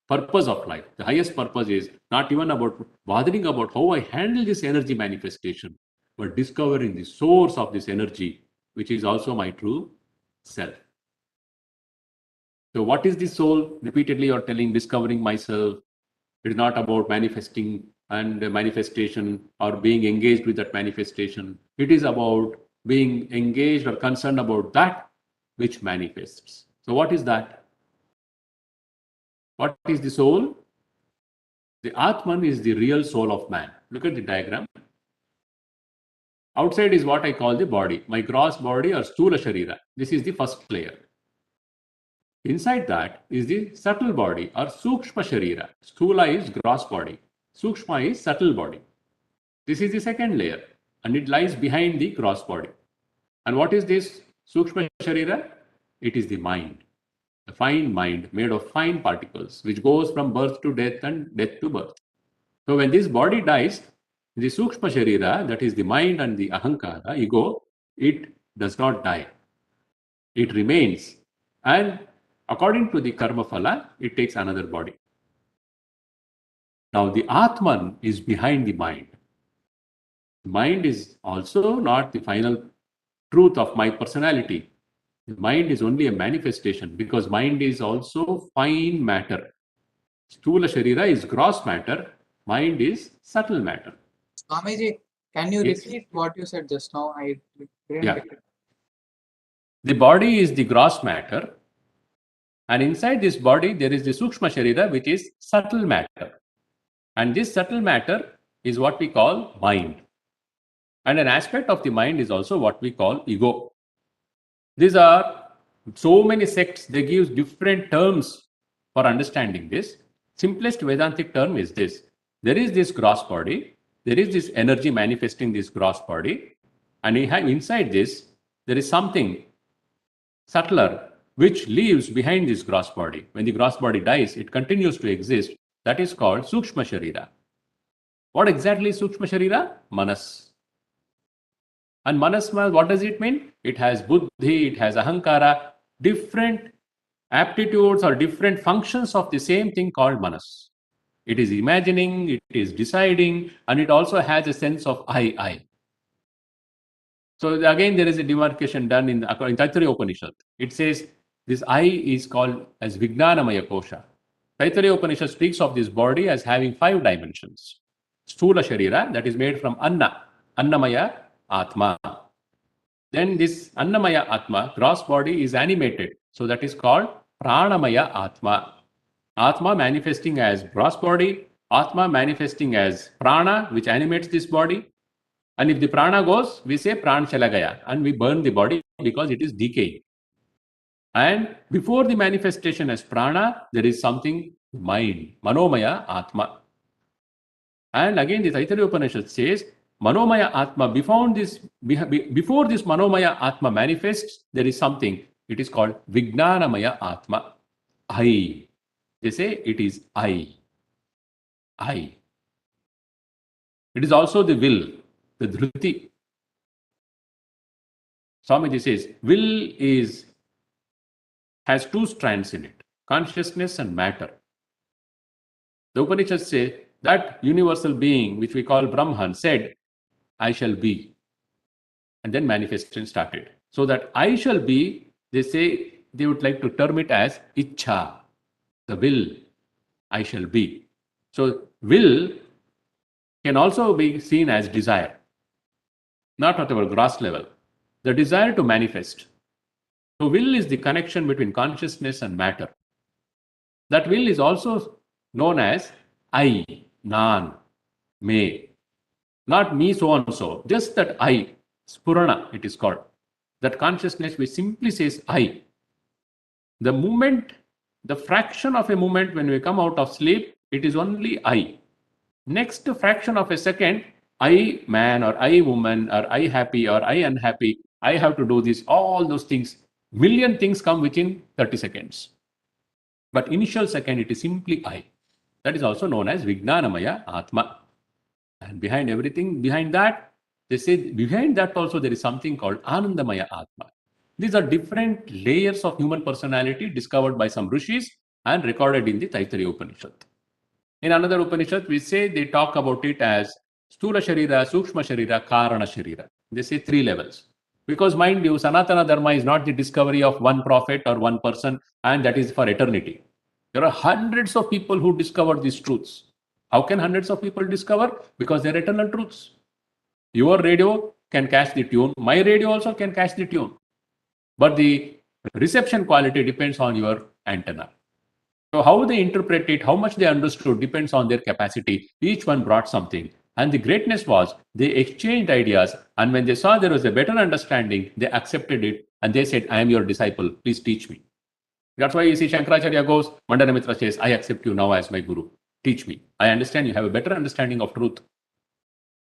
purpose of life. The highest purpose is not even about bothering about how I handle this energy manifestation, but discovering the source of this energy, which is also my true self. So what is the soul? Repeatedly you're telling, discovering myself. It is not about manifesting and manifestation or being engaged with that manifestation. It is about being engaged or concerned about that which manifests. So what is that? What is the soul? The Atman is the real soul of man. Look at the diagram. Outside is what I call the body, my gross body or Stula Sharira. This is the first layer. Inside that is the subtle body or Sukshma Sharira. Stula is gross body. Sukshma is subtle body. This is the second layer and it lies behind the gross body. And what is this Sukshma Sharira? It is the mind. The fine mind made of fine particles which goes from birth to death and death to birth. So when this body dies, the Sukshma Sharira, that is the mind and the Ahankara, ego, it does not die. It remains. And according to the karma phala, it takes another body. Now the Atman is behind the mind. The mind is also not the final truth of my personality. The mind is only a manifestation because mind is also fine matter. Stula Sharira is gross matter, mind is subtle matter. Swamiji, can you Yes. repeat what you said just now? I didn't Yeah. get it. The body is the gross matter, and inside this body there is the Sukshma Sharira, which is subtle matter. And this subtle matter is what we call mind. And an aspect of the mind is also what we call ego. These are so many sects, they give different terms for understanding this. Simplest Vedantic term is this. There is this gross body, there is this energy manifesting this gross body, and inside this, there is something subtler which leaves behind this gross body. When the gross body dies, it continues to exist. That is called Sukshma Sharira. What exactly is Sukshma Sharira? Manas. And Manas, what does it mean? It has Buddhi, it has Ahankara, different aptitudes or different functions of the same thing called Manas. It is imagining, it is deciding, and it also has a sense of I. So again, there is a demarcation done in Taittiriya Upanishad. It says this I is called as Vijnanamaya Kosha. Taittiriya Upanishad speaks of this body as having 5 dimensions. Sthula Sharira, that is made from Anna, Annamaya Atma. Then this Annamaya Atma, gross body, is animated. So that is called Pranamaya Atma. Atma manifesting as gross body, Atma manifesting as Prana, which animates this body. And if the Prana goes, we say Pran Chala Gaya, and we burn the body because it is decaying. And before the manifestation as Prana, there is something mind, Manomaya Atma. And again, the Taittiriya Upanishad says, Manomaya Atma, before this Manomaya Atma manifests, there is something. It is called Vijnanamaya Atma. I. They say it is I. I. It is also the will, the dhruti. Swamiji says, will has 2 strands in it, consciousness and matter. The Upanishads say that universal being, which we call Brahman, said, I shall be. And then manifestation started. So that I shall be, they say, they would like to term it as Ichha, the will, I shall be. So will can also be seen as desire, not at our gross level. The desire to manifest. So will is the connection between consciousness and matter. That will is also known as I, Nan, Me. Not me so and so, just that I, Spurana it is called. That consciousness which simply says I. The moment, the fraction of a moment when we come out of sleep, it is only I. Next fraction of a second, I man or I woman or I happy or I unhappy, I have to do this, all those things. Million things come within 30 seconds. But initial second, it is simply I. That is also known as Vijnanamaya Atma. And behind everything, behind that, they say behind that also there is something called Anandamaya Atma. These are different layers of human personality discovered by some Rishis and recorded in the Taittiriya Upanishad. In another Upanishad, we say they talk about it as Sthula Sharira, Sukshma Sharira, Karana Sharira. They say 3 levels. Because mind you, Sanatana Dharma is not the discovery of one prophet or one person, and that is for eternity. There are hundreds of people who discover these truths. How can hundreds of people discover? Because they are eternal truths. Your radio can catch the tune. My radio also can catch the tune. But the reception quality depends on your antenna. So how they interpret it, how much they understood depends on their capacity. Each one brought something. And the greatness was they exchanged ideas. And when they saw there was a better understanding, they accepted it. And they said, I am your disciple. Please teach me. That's why you see Shankaracharya goes, Mandaramitra says, I accept you now as my guru. Teach me. I understand you have a better understanding of truth.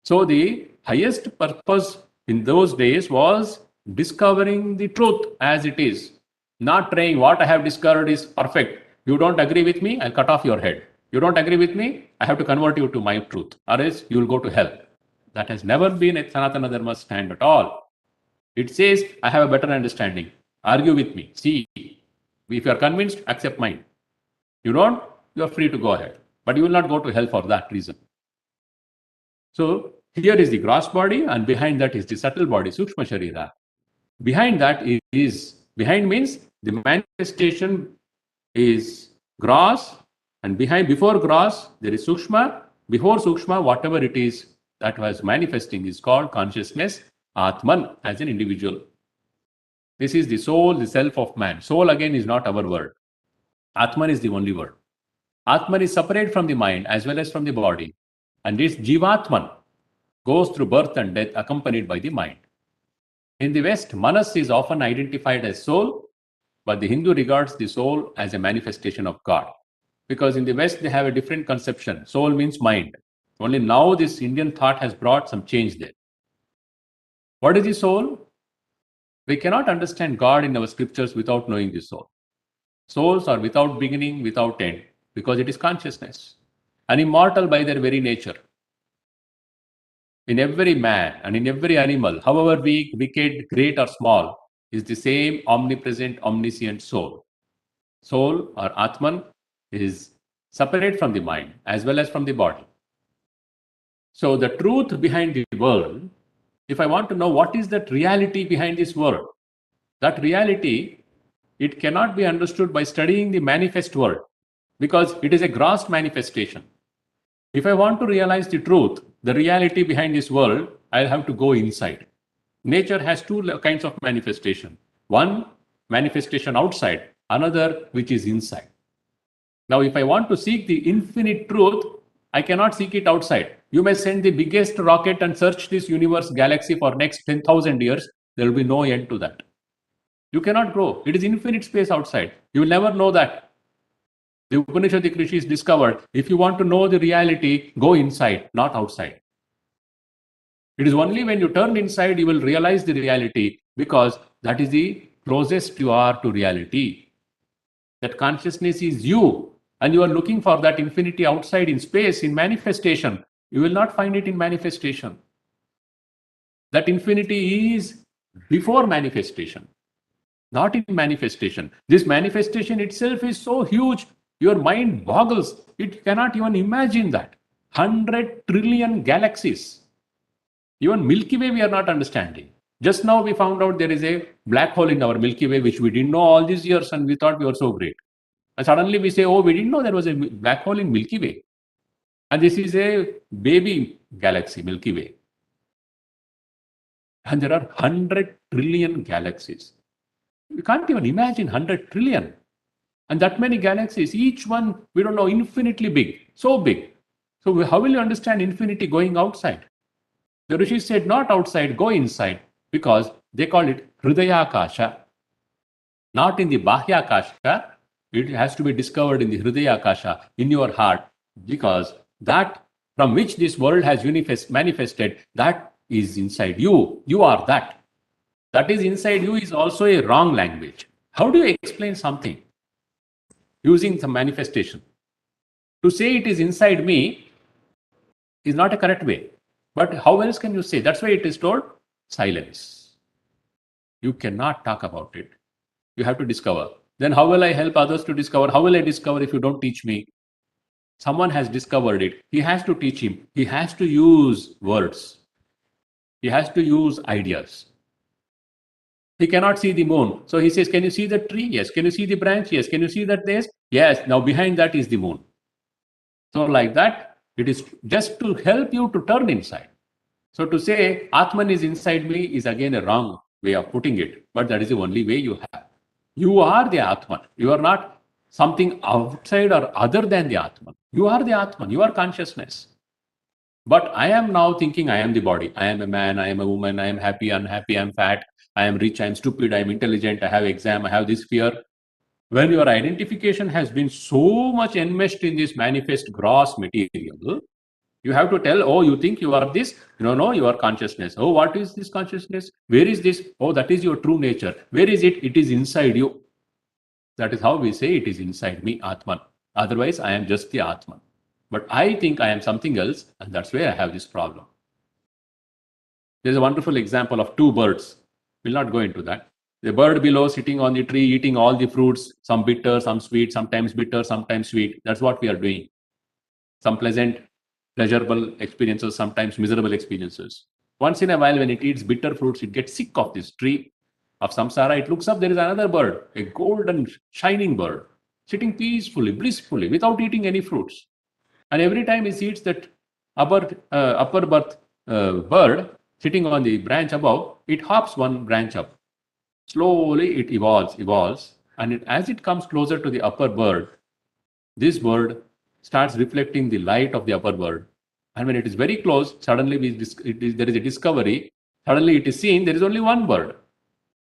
So the highest purpose in those days was discovering the truth as it is. Not trying what I have discovered is perfect. You don't agree with me, I'll cut off your head. You don't agree with me, I have to convert you to my truth. Or else you will go to hell. That has never been a Sanatana Dharma stand at all. It says, I have a better understanding. Argue with me. See, if you are convinced, accept mine. You don't, you are free to go ahead. But you will not go to hell for that reason. So here is the gross body, and behind that is the subtle body, Sukshma Sharira. Behind that behind means the manifestation is gross, and before gross, there is Sukshma. Before Sukshma, whatever it is that was manifesting is called consciousness, Atman, as an individual. This is the soul, the self of man. Soul again is not our word. Atman is the only word. Atman is separate from the mind as well as from the body. And this Jivatman goes through birth and death accompanied by the mind. In the West, Manas is often identified as soul, but the Hindu regards the soul as a manifestation of God. Because in the West, they have a different conception. Soul means mind. Only now this Indian thought has brought some change there. What is the soul? We cannot understand God in our scriptures without knowing the soul. Souls are without beginning, without end, because it is consciousness and immortal by their very nature. In every man and in every animal, however weak, wicked, great, or small, is the same omnipresent, omniscient soul. Soul or Atman is separate from the mind as well as from the body. So the truth behind the world, if I want to know what is that reality behind this world, that reality, it cannot be understood by studying the manifest world because it is a gross manifestation. If I want to realize the truth, the reality behind this world, I'll have to go inside. Nature has two kinds of manifestation. One, manifestation outside, another which is inside. Now, if I want to seek the infinite truth, I cannot seek it outside. You may send the biggest rocket and search this universe galaxy for next 10,000 years. There will be no end to that. You cannot grow. It is infinite space outside. You will never know that. The Upanishadic Rishis discovered, if you want to know the reality, go inside, not outside. It is only when you turn inside, you will realize the reality, because that is the closest you are to reality. That consciousness is you, and you are looking for that infinity outside in space, in manifestation. You will not find it in manifestation. That infinity is before manifestation, not in manifestation. This manifestation itself is so huge, your mind boggles. It cannot even imagine that. 100 trillion galaxies. Even Milky Way we are not understanding. Just now we found out there is a black hole in our Milky Way, which we didn't know all these years, and we thought we were so great. And suddenly we say, oh, we didn't know there was a black hole in Milky Way. And this is a baby galaxy, Milky Way. And there are 100 trillion galaxies. You can't even imagine 100 trillion. And that many galaxies, each one, we don't know, infinitely big, so big. So how will you understand infinity going outside? The Rishis said, not outside, go inside, because they call it Hridayakasha. Not in the Bahyakasha, it has to be discovered in the Hridayakasha, in your heart, because that from which this world has manifested, that is inside you. You are that. That is inside you is also a wrong language. How do you explain something using some manifestation? To say it is inside me is not a correct way. But how else can you say? That's why it is told silence. You cannot talk about it. You have to discover. Then how will I help others to discover? How will I discover if you don't teach me? Someone has discovered it. He has to teach him. He has to use words. He has to use ideas. He cannot see the moon. So he says, can you see the tree? Yes. Can you see the branch? Yes. Can you see that this? Yes. Now behind that is the moon. So like that, it is just to help you to turn inside. So to say Atman is inside me is again a wrong way of putting it. But that is the only way you have. You are the Atman. You are not something outside or other than the Atman. You are the Atman. You are consciousness. But I am now thinking I am the body. I am a man. I am a woman. I am happy, unhappy. I am fat. I am rich. I am stupid. I am intelligent. I have exam. I have this fear. When your identification has been so much enmeshed in this manifest gross material, you have to tell, oh, you think you are this? No, you are consciousness. Oh, what is this consciousness? Where is this? Oh, that is your true nature. Where is it? It is inside you. That is how we say it is inside me, Atman. Otherwise, I am just the Atman. But I think I am something else, and that's where I have this problem. There's a wonderful example of two birds. We'll not go into that. The bird below sitting on the tree, eating all the fruits, some bitter, some sweet, sometimes bitter, sometimes sweet. That's what we are doing. Some pleasant, pleasurable experiences, sometimes miserable experiences. Once in a while, when it eats bitter fruits, it gets sick of this tree of samsara. It looks up, there is another bird, a golden, shining bird, sitting peacefully, blissfully, without eating any fruits. And every time he sees that upper birth bird sitting on the branch above, it hops one branch up. Slowly it evolves, and as it comes closer to the upper bird, this bird starts reflecting the light of the upper bird. And when it is very close, suddenly there is a discovery. Suddenly it is seen there is only one bird.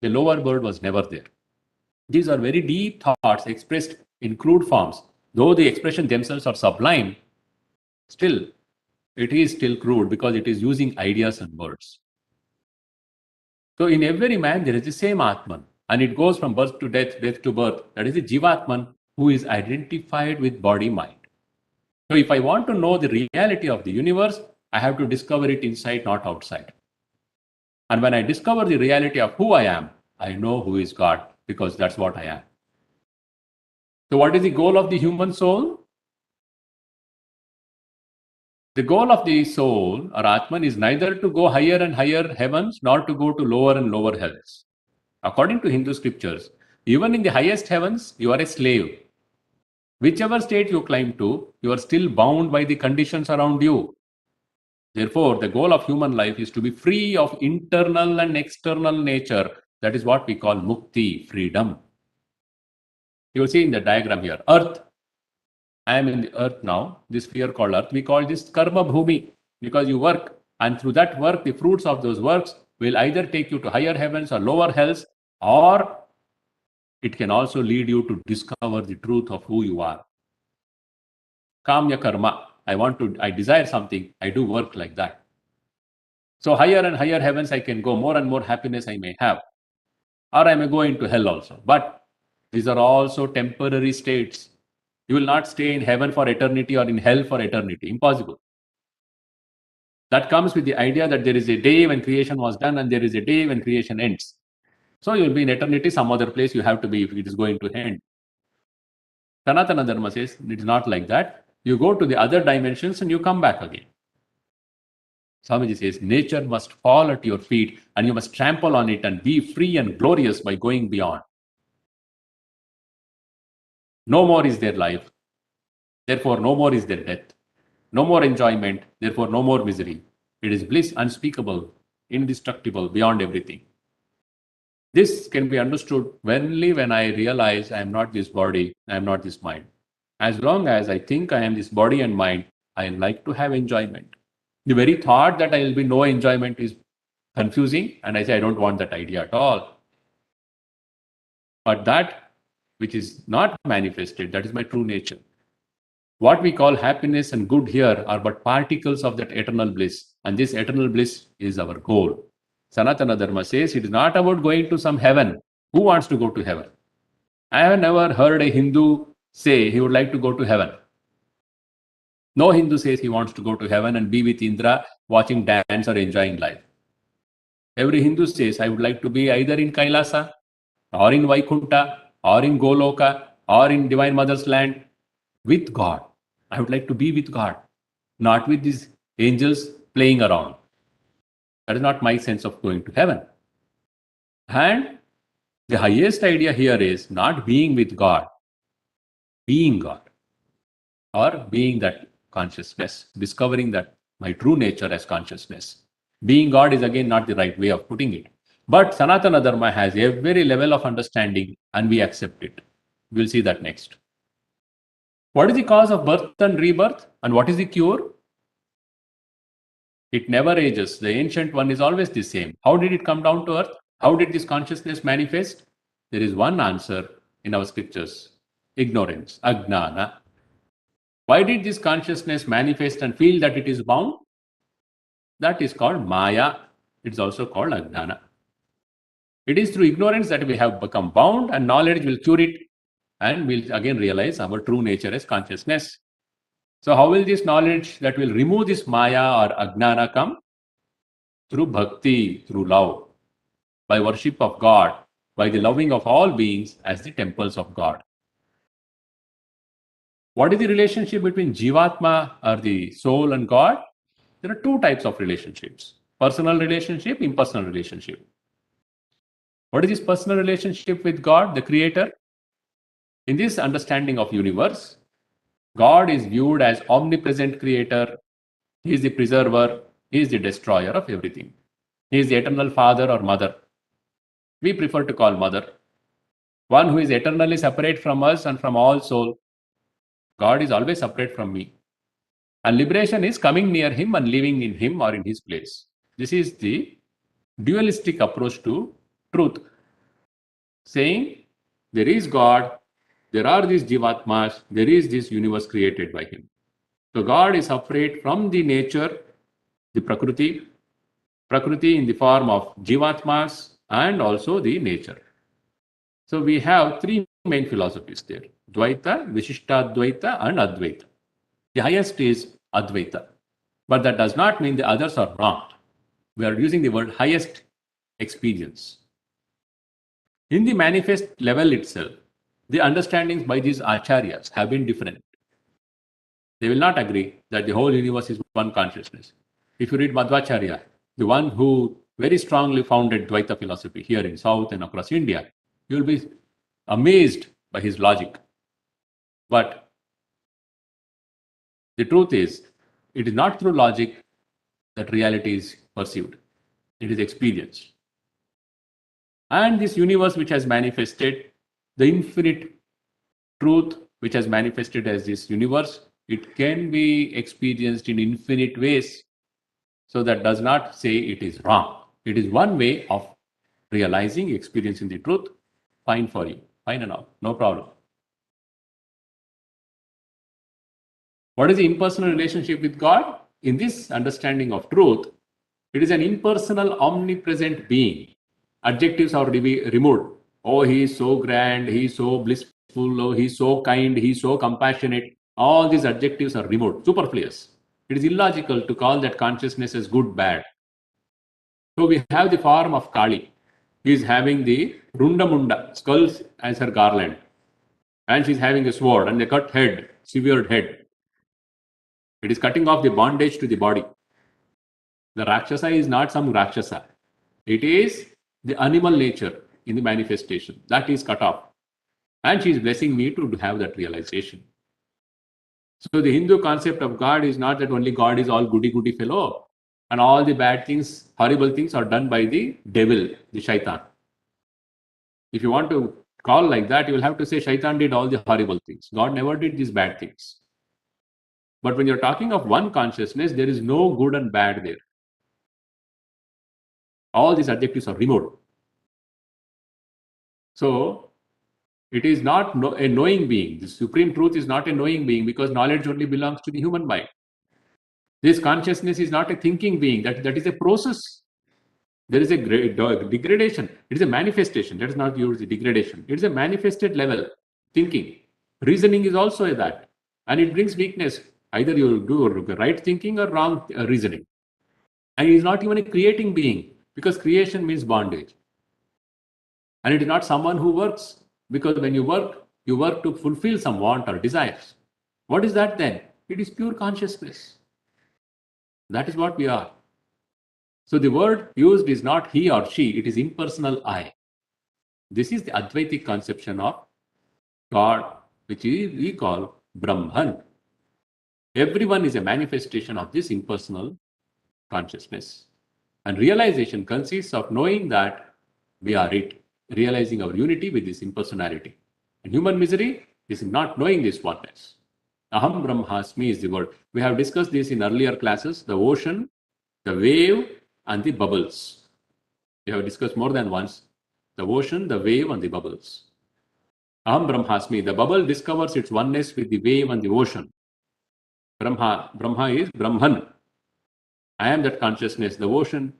The lower bird was never there. These are very deep thoughts expressed in crude forms. Though the expression themselves are sublime, still, it is still crude because it is using ideas and words. So in every man, there is the same Atman. And it goes from birth to death, death to birth. That is the Jivatman who is identified with body mind. So if I want to know the reality of the universe, I have to discover it inside, not outside. And when I discover the reality of who I am, I know who is God, because that's what I am. So what is the goal of the human soul? The goal of the soul or Atman is neither to go higher and higher heavens nor to go to lower and lower hells. According to Hindu scriptures, even in the highest heavens, you are a slave. Whichever state you climb to, you are still bound by the conditions around you. Therefore, the goal of human life is to be free of internal and external nature. That is what we call Mukti Freedom. You will see in the diagram here, Earth. I am in the Earth now, this sphere called Earth. We call this Karma Bhumi because you work. And through that work, the fruits of those works will either take you to higher heavens or lower hells, or it can also lead you to discover the truth of who you are. Kamya karma. I desire something. I do work like that. So higher and higher heavens I can go, more and more happiness I may have. Or I may go into hell also. But these are also temporary states. You will not stay in heaven for eternity or in hell for eternity. Impossible. That comes with the idea that there is a day when creation was done and there is a day when creation ends. So you will be in eternity, some other place you have to be if it is going to end. Sanatana Dharma says it is not like that. You go to the other dimensions and you come back again. Swamiji says nature must fall at your feet and you must trample on it and be free and glorious by going beyond. No more is there life. Therefore, no more is there death. No more enjoyment. Therefore, no more misery. It is bliss unspeakable, indestructible, beyond everything. This can be understood only when I realize I am not this body, I am not this mind. As long as I think I am this body and mind, I like to have enjoyment. The very thought that I will be no enjoyment is confusing, and I say I don't want that idea at all. But that which is not manifested, that is my true nature. What we call happiness and good here are but particles of that eternal bliss, and this eternal bliss is our goal. Sanatana Dharma says it is not about going to some heaven. Who wants to go to heaven? I have never heard a Hindu say he would like to go to heaven. No Hindu says he wants to go to heaven and be with Indra, watching dance or enjoying life. Every Hindu says, I would like to be either in Kailasa, or in Vaikunta, or in Goloka, or in Divine Mother's land, with God. I would like to be with God, not with these angels playing around. That is not my sense of going to heaven. And the highest idea here is not being with God, being God, or being that consciousness, discovering that my true nature as consciousness. Being God is again not the right way of putting it. But Sanatana Dharma has every level of understanding and we accept it. We'll see that next. What is the cause of birth and rebirth? And what is the cure? It never ages. The ancient one is always the same. How did it come down to earth? How did this consciousness manifest? There is one answer in our scriptures. Ignorance, ajnana. Why did this consciousness manifest and feel that it is bound? That is called maya. It's also called ajnana. It is through ignorance that we have become bound, and knowledge will cure it and we'll again realize our true nature as consciousness. So how will this knowledge that will remove this maya or ajnana come? Through bhakti, through love, by worship of God, by the loving of all beings as the temples of God. What is the relationship between Jivatma or the soul and God? There are two types of relationships: personal relationship, impersonal relationship. What is this personal relationship with God, the Creator? In this understanding of universe, God is viewed as omnipresent Creator. He is the preserver. He is the destroyer of everything. He is the eternal Father or Mother. We prefer to call Mother. One who is eternally separate from us and from all soul. God is always separate from me. And liberation is coming near Him and living in Him or in His place. This is the dualistic approach to truth, saying there is God, there are these Jivatmas, there is this universe created by Him. So God is separate from the nature, the Prakriti, Prakriti in the form of Jivatmas and also the nature. So we have three main philosophies there: Dvaita, Vishishtadvaita, and Advaita. The highest is Advaita, but that does not mean the others are wrong. We are using the word highest experience. In the manifest level itself, the understandings by these acharyas have been different. They will not agree that the whole universe is one consciousness. If you read Madhvacharya, the one who very strongly founded Dvaita philosophy here in South and across India, you will be amazed by his logic. But the truth is, it is not through logic that reality is perceived. It is experienced. And this universe which has manifested, the infinite truth which has manifested as this universe, it can be experienced in infinite ways. So that does not say it is wrong. It is one way of realizing, experiencing the truth. Fine for you. Fine enough. No problem. What is the impersonal relationship with God? In this understanding of truth, it is an impersonal, omnipresent being. Adjectives are removed. Oh, he is so grand, he is so blissful, oh, he is so kind, he is so compassionate. All these adjectives are removed, superfluous. It is illogical to call that consciousness as good, bad. So we have the form of Kali. He is having the Rundamunda, skulls as her garland. And she is having a sword and a cut head, severed head. It is cutting off the bondage to the body. The Rakshasa is not some Rakshasa. It is the animal nature in the manifestation. That is cut off. And she is blessing me to have that realization. So the Hindu concept of God is not that only God is all goody-goody fellow and all the bad things, horrible things are done by the devil, the shaitan. If you want to call like that, you will have to say shaitan did all the horrible things. God never did these bad things. But when you're talking of one consciousness, there is no good and bad there. All these adjectives are removed. So it is not a knowing being. The supreme truth is not a knowing being because knowledge only belongs to the human mind. This consciousness is not a thinking being. That is a process. There is a degradation. It is a manifestation. Let us not use the degradation. It is a manifested level thinking. Reasoning is also that. And it brings weakness. Either you do right thinking or wrong reasoning. And he is not even a creating being because creation means bondage. And it is not someone who works because when you work to fulfill some want or desires. What is that then? It is pure consciousness. That is what we are. So the word used is not he or she, it is impersonal I. This is the Advaitic conception of God, which we call Brahman. Everyone is a manifestation of this impersonal consciousness. And realization consists of knowing that we are it, realizing our unity with this impersonality. And human misery is not knowing this oneness. Aham Brahmasmi is the word. We have discussed this in earlier classes, the ocean, the wave, and the bubbles. We have discussed more than once the ocean, the wave, and the bubbles. Aham Brahmasmi, the bubble discovers its oneness with the wave and the ocean. Brahma is Brahman. I am that consciousness. The ocean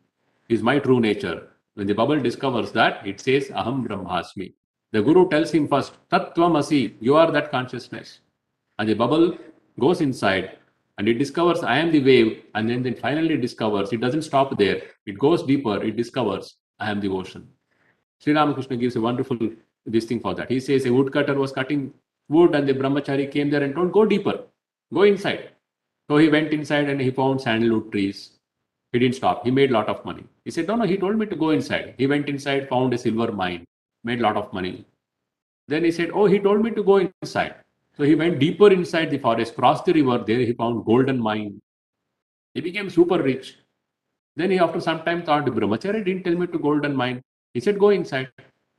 is my true nature. When the bubble discovers that, it says Aham Brahmasmi. The Guru tells him first, Tattvamasi, you are that consciousness. And the bubble goes inside and it discovers I am the wave, and then it finally discovers, it doesn't stop there, it goes deeper, it discovers I am the ocean. Sri Ramakrishna gives a wonderful this thing for that. He says a woodcutter was cutting wood and the brahmachari came there and told, go deeper, go inside. So he went inside and he found sandalwood trees. He didn't stop. He made a lot of money. He said, no, he told me to go inside. He went inside, found a silver mine, made a lot of money. Then he said, oh, he told me to go inside. So he went deeper inside the forest, crossed the river. There he found golden mine. He became super rich. Then he, after some time, thought, the brahmachari didn't tell me to golden mine. He said, go inside.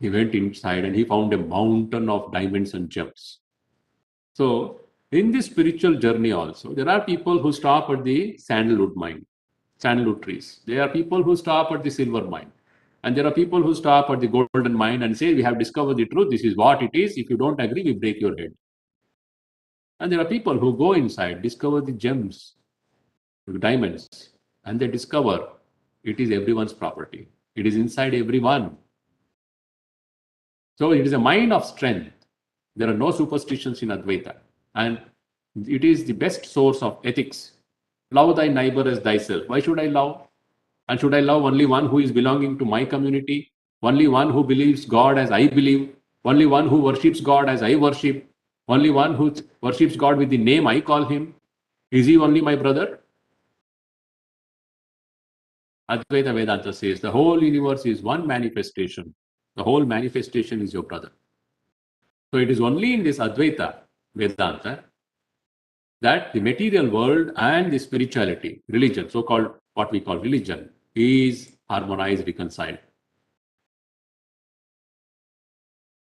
He went inside and he found a mountain of diamonds and gems. So in this spiritual journey also, there are people who stop at the sandalwood mine, sandalwood trees. There are people who stop at the silver mine. And there are people who stop at the golden mine and say, we have discovered the truth. This is what it is. If you don't agree, we break your head. And there are people who go inside, discover the gems, the diamonds, and they discover It is everyone's property. It is inside everyone. So it is a mind of strength. There are no superstitions in Advaita. And it is the best source of ethics. Love thy neighbor as thyself. Why should I love? And should I love only one who is belonging to my community? Only one who believes God as I believe? Only one who worships God as I worship? Only one who worships God with the name I call him? Is he only my brother? Advaita Vedanta says the whole universe is one manifestation. The whole manifestation is your brother. So it is only in this Advaita Vedanta that the material world and the spirituality, religion, so-called what we call religion, is harmonized, reconciled.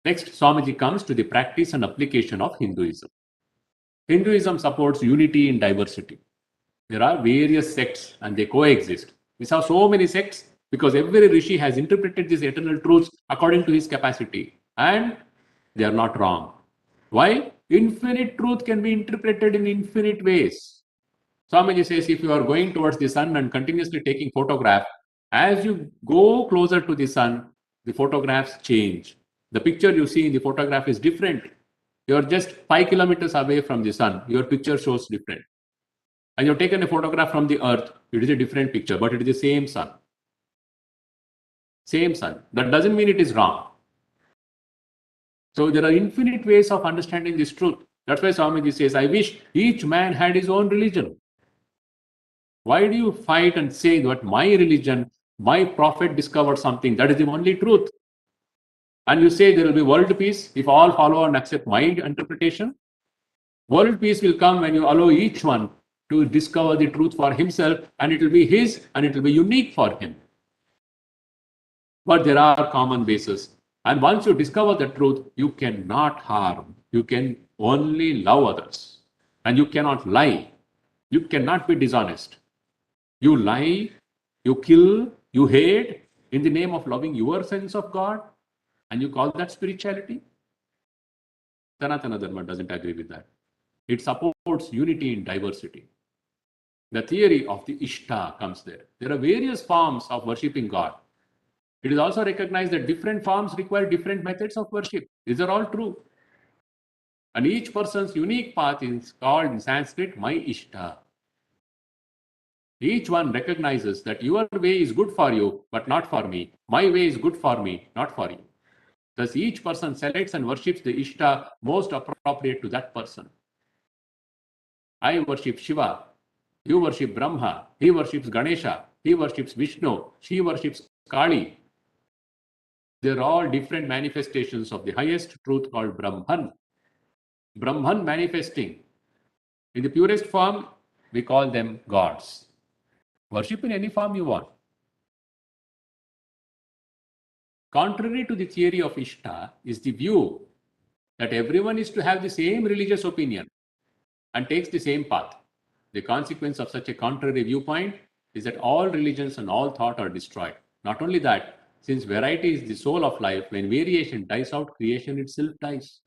Next, Swamiji comes to the practice and application of Hinduism. Hinduism supports unity in diversity. There are various sects and they coexist. We saw so many sects because every Rishi has interpreted these eternal truths according to his capacity. And they are not wrong. Why? Infinite truth can be interpreted in infinite ways. Swamiji says if you are going towards the sun and continuously taking photographs, as you go closer to the sun, the photographs change. The picture you see in the photograph is different. You are just 5 kilometers away from the sun. Your picture shows different. And you've taken a photograph from the earth, it is a different picture, but it is the same sun. Same sun. That doesn't mean it is wrong. So there are infinite ways of understanding this truth. That's why Swamiji says, I wish each man had his own religion. Why do you fight and say that my religion, my prophet discovered something, that is the only truth? And you say there will be world peace if all follow and accept my interpretation? World peace will come when you allow each one to discover the truth for himself, and it will be his and it will be unique for him. But there are common bases. And once you discover the truth, you cannot harm. You can only love others. And you cannot lie. You cannot be dishonest. You lie, you kill, you hate in the name of loving your sense of God, and you call that spirituality? Sanatana Dharma doesn't agree with that. It supports unity in diversity. The theory of the Ishta comes there. There are various forms of worshipping God. It is also recognized that different forms require different methods of worship. These are all true. And each person's unique path is called in Sanskrit, my Ishta. Each one recognizes that your way is good for you, but not for me. My way is good for me, not for you. Thus, each person selects and worships the Ishta most appropriate to that person. I worship Shiva. You worship Brahma. He worships Ganesha. He worships Vishnu. She worships Kali. They're all different manifestations of the highest truth called Brahman. Brahman manifesting. In the purest form, we call them gods. Worship in any form you want. Contrary to the theory of Ishta is the view that everyone is to have the same religious opinion and takes the same path. The consequence of such a contrary viewpoint is that all religions and all thought are destroyed. Not only that, since variety is the soul of life, when variation dies out, creation itself dies.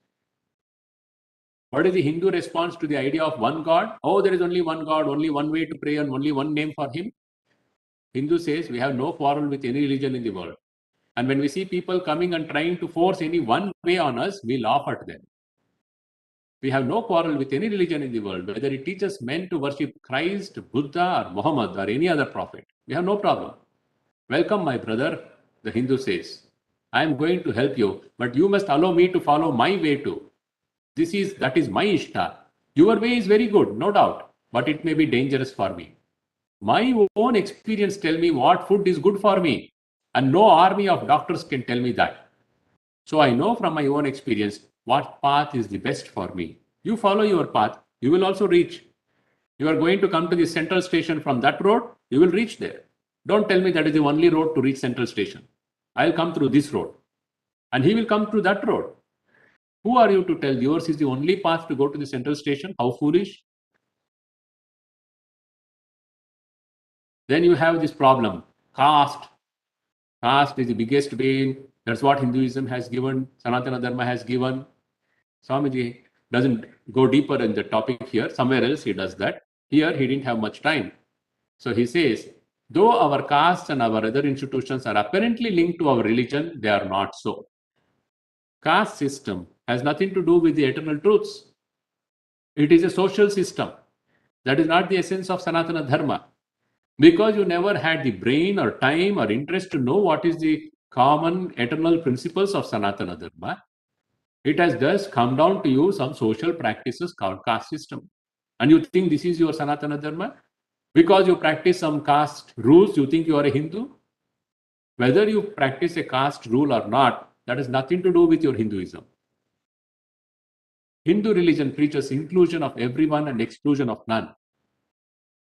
What is the Hindu response to the idea of one God? Oh, there is only one God, only one way to pray and only one name for him. Hindu says we have no quarrel with any religion in the world. And when we see people coming and trying to force any one way on us, we laugh at them. We have no quarrel with any religion in the world, whether it teaches men to worship Christ, Buddha, or Muhammad, or any other prophet. We have no problem. Welcome, my brother, the Hindu says. I am going to help you, but you must allow me to follow my way too. That is my Ishta. Your way is very good, no doubt, but it may be dangerous for me. My own experience tell me what food is good for me, and no army of doctors can tell me that. So I know from my own experience what path is the best for me. You follow your path, you will also reach. You are going to come to the central station from that road, you will reach there. Don't tell me that is the only road to reach central station. I'll come through this road. And he will come through that road. Who are you to tell yours is the only path to go to the central station? How foolish. Then you have this problem, caste. Caste is the biggest pain. That's what Hinduism has given, Sanatana Dharma has given. Swamiji doesn't go deeper in the topic here. Somewhere else he does that. Here he didn't have much time. So he says, Though our castes and our other institutions are apparently linked to our religion, they are not so. Caste system has nothing to do with the eternal truths. It is a social system. That is not the essence of Sanatana Dharma. Because you never had the brain or time or interest to know what is the common eternal principles of Sanatana Dharma, it has just come down to you some social practices called caste system. And you think this is your Sanatana Dharma? Because you practice some caste rules, you think you are a Hindu? Whether you practice a caste rule or not, that has nothing to do with your Hinduism. Hindu religion preaches inclusion of everyone and exclusion of none.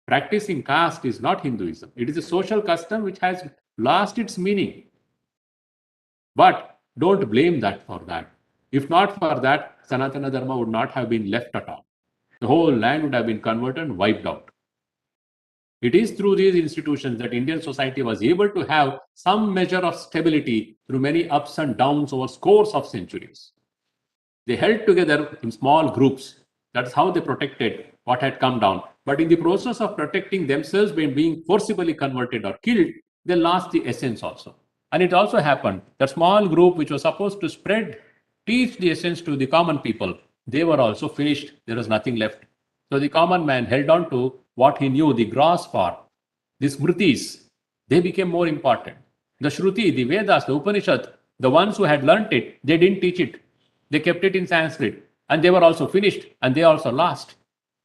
Practicing caste is not Hinduism. It is a social custom which has lost its meaning. But don't blame that for that. If not for that, Sanatana Dharma would not have been left at all. The whole land would have been converted and wiped out. It is through these institutions that Indian society was able to have some measure of stability through many ups and downs over scores of centuries. They held together in small groups. That's how they protected what had come down. But in the process of protecting themselves by being forcibly converted or killed, they lost the essence also. And it also happened that small group which was supposed to spread, teach the essence to the common people, they were also finished. There was nothing left. So the common man held on to what he knew, the gross form, the smritis, they became more important. The Shruti, the Vedas, the Upanishad, the ones who had learnt it, they didn't teach it. They kept it in Sanskrit and they were also finished and they also lost.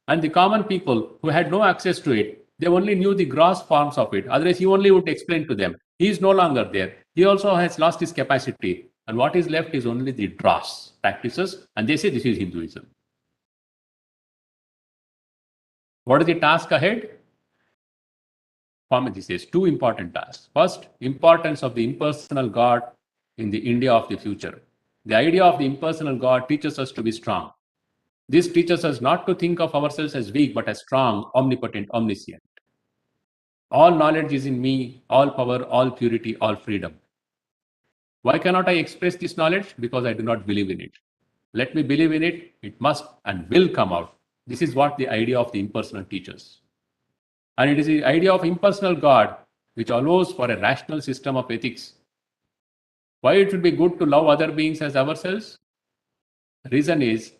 And the common people who had no access to it, they only knew the gross forms of it. Otherwise, he only would explain to them. He is no longer there. He also has lost his capacity. And what is left is only the dross practices. And they say this is Hinduism. What is the task ahead? Swamiji says two important tasks. First, importance of the impersonal God in the India of the future. The idea of the impersonal God teaches us to be strong. This teaches us not to think of ourselves as weak, but as strong, omnipotent, omniscient. All knowledge is in me, all power, all purity, all freedom. Why cannot I express this knowledge? Because I do not believe in it. Let me believe in it, it must and will come out. This is what the idea of the impersonal teaches. And it is the idea of impersonal God which allows for a rational system of ethics. Why it would be good to love other beings as ourselves? The reason is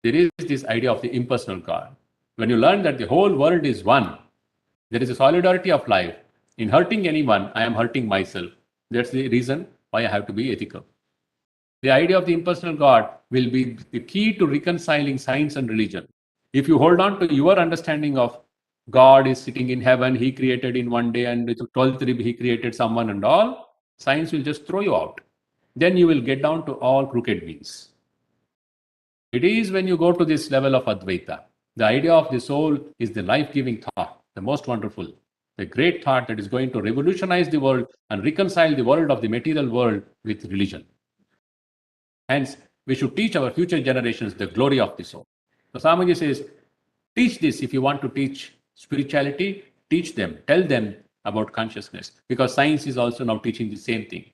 there is this idea of the impersonal God. When you learn that the whole world is one, there is a solidarity of life. In hurting anyone, I am hurting myself. That's the reason why I have to be ethical. The idea of the impersonal God will be the key to reconciling science and religion. If you hold on to your understanding of God is sitting in heaven, he created in one day, and with the 12th rib he created someone and all, science will just throw you out. Then you will get down to all crooked beings. It is when you go to this level of Advaita, the idea of the soul is the life-giving thought, the most wonderful, the great thought that is going to revolutionize the world and reconcile the world of the material world with religion. Hence, we should teach our future generations the glory of the soul. So Swamiji says, teach this. If you want to teach spirituality, teach them, tell them about consciousness, because science is also now teaching the same thing.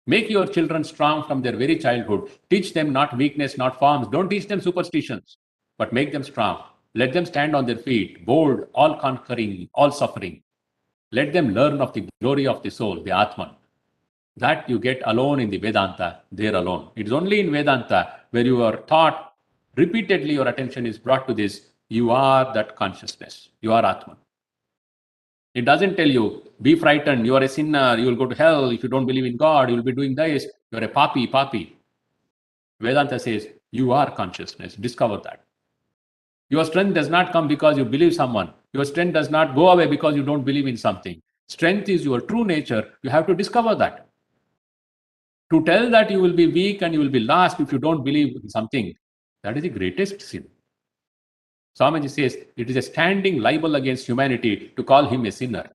Make your children strong from their very childhood. Teach them not weakness, not forms. Don't teach them superstitions, but make them strong. Let them stand on their feet, bold, all conquering, all suffering. Let them learn of the glory of the soul, the Atman. That you get alone in the Vedanta, there alone. It is only in Vedanta where you are taught, repeatedly your attention is brought to this, you are that consciousness, you are Atman. It doesn't tell you, be frightened, you are a sinner, you will go to hell, if you don't believe in God, you will be doing this, you are a papi. Vedanta says, you are consciousness, discover that. Your strength does not come because you believe someone. Your strength does not go away because you don't believe in something. Strength is your true nature, you have to discover that. To tell that you will be weak and you will be lost if you don't believe in something, that is the greatest sin. Swamiji says it is a standing libel against humanity to call him a sinner.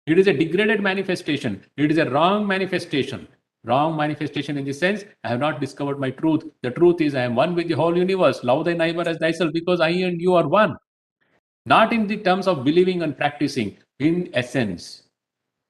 It is a degraded manifestation. It is a wrong manifestation. Wrong manifestation in the sense, I have not discovered my truth. The truth is I am one with the whole universe. Love thy neighbor as thyself because I and you are one. Not in the terms of believing and practicing. In essence,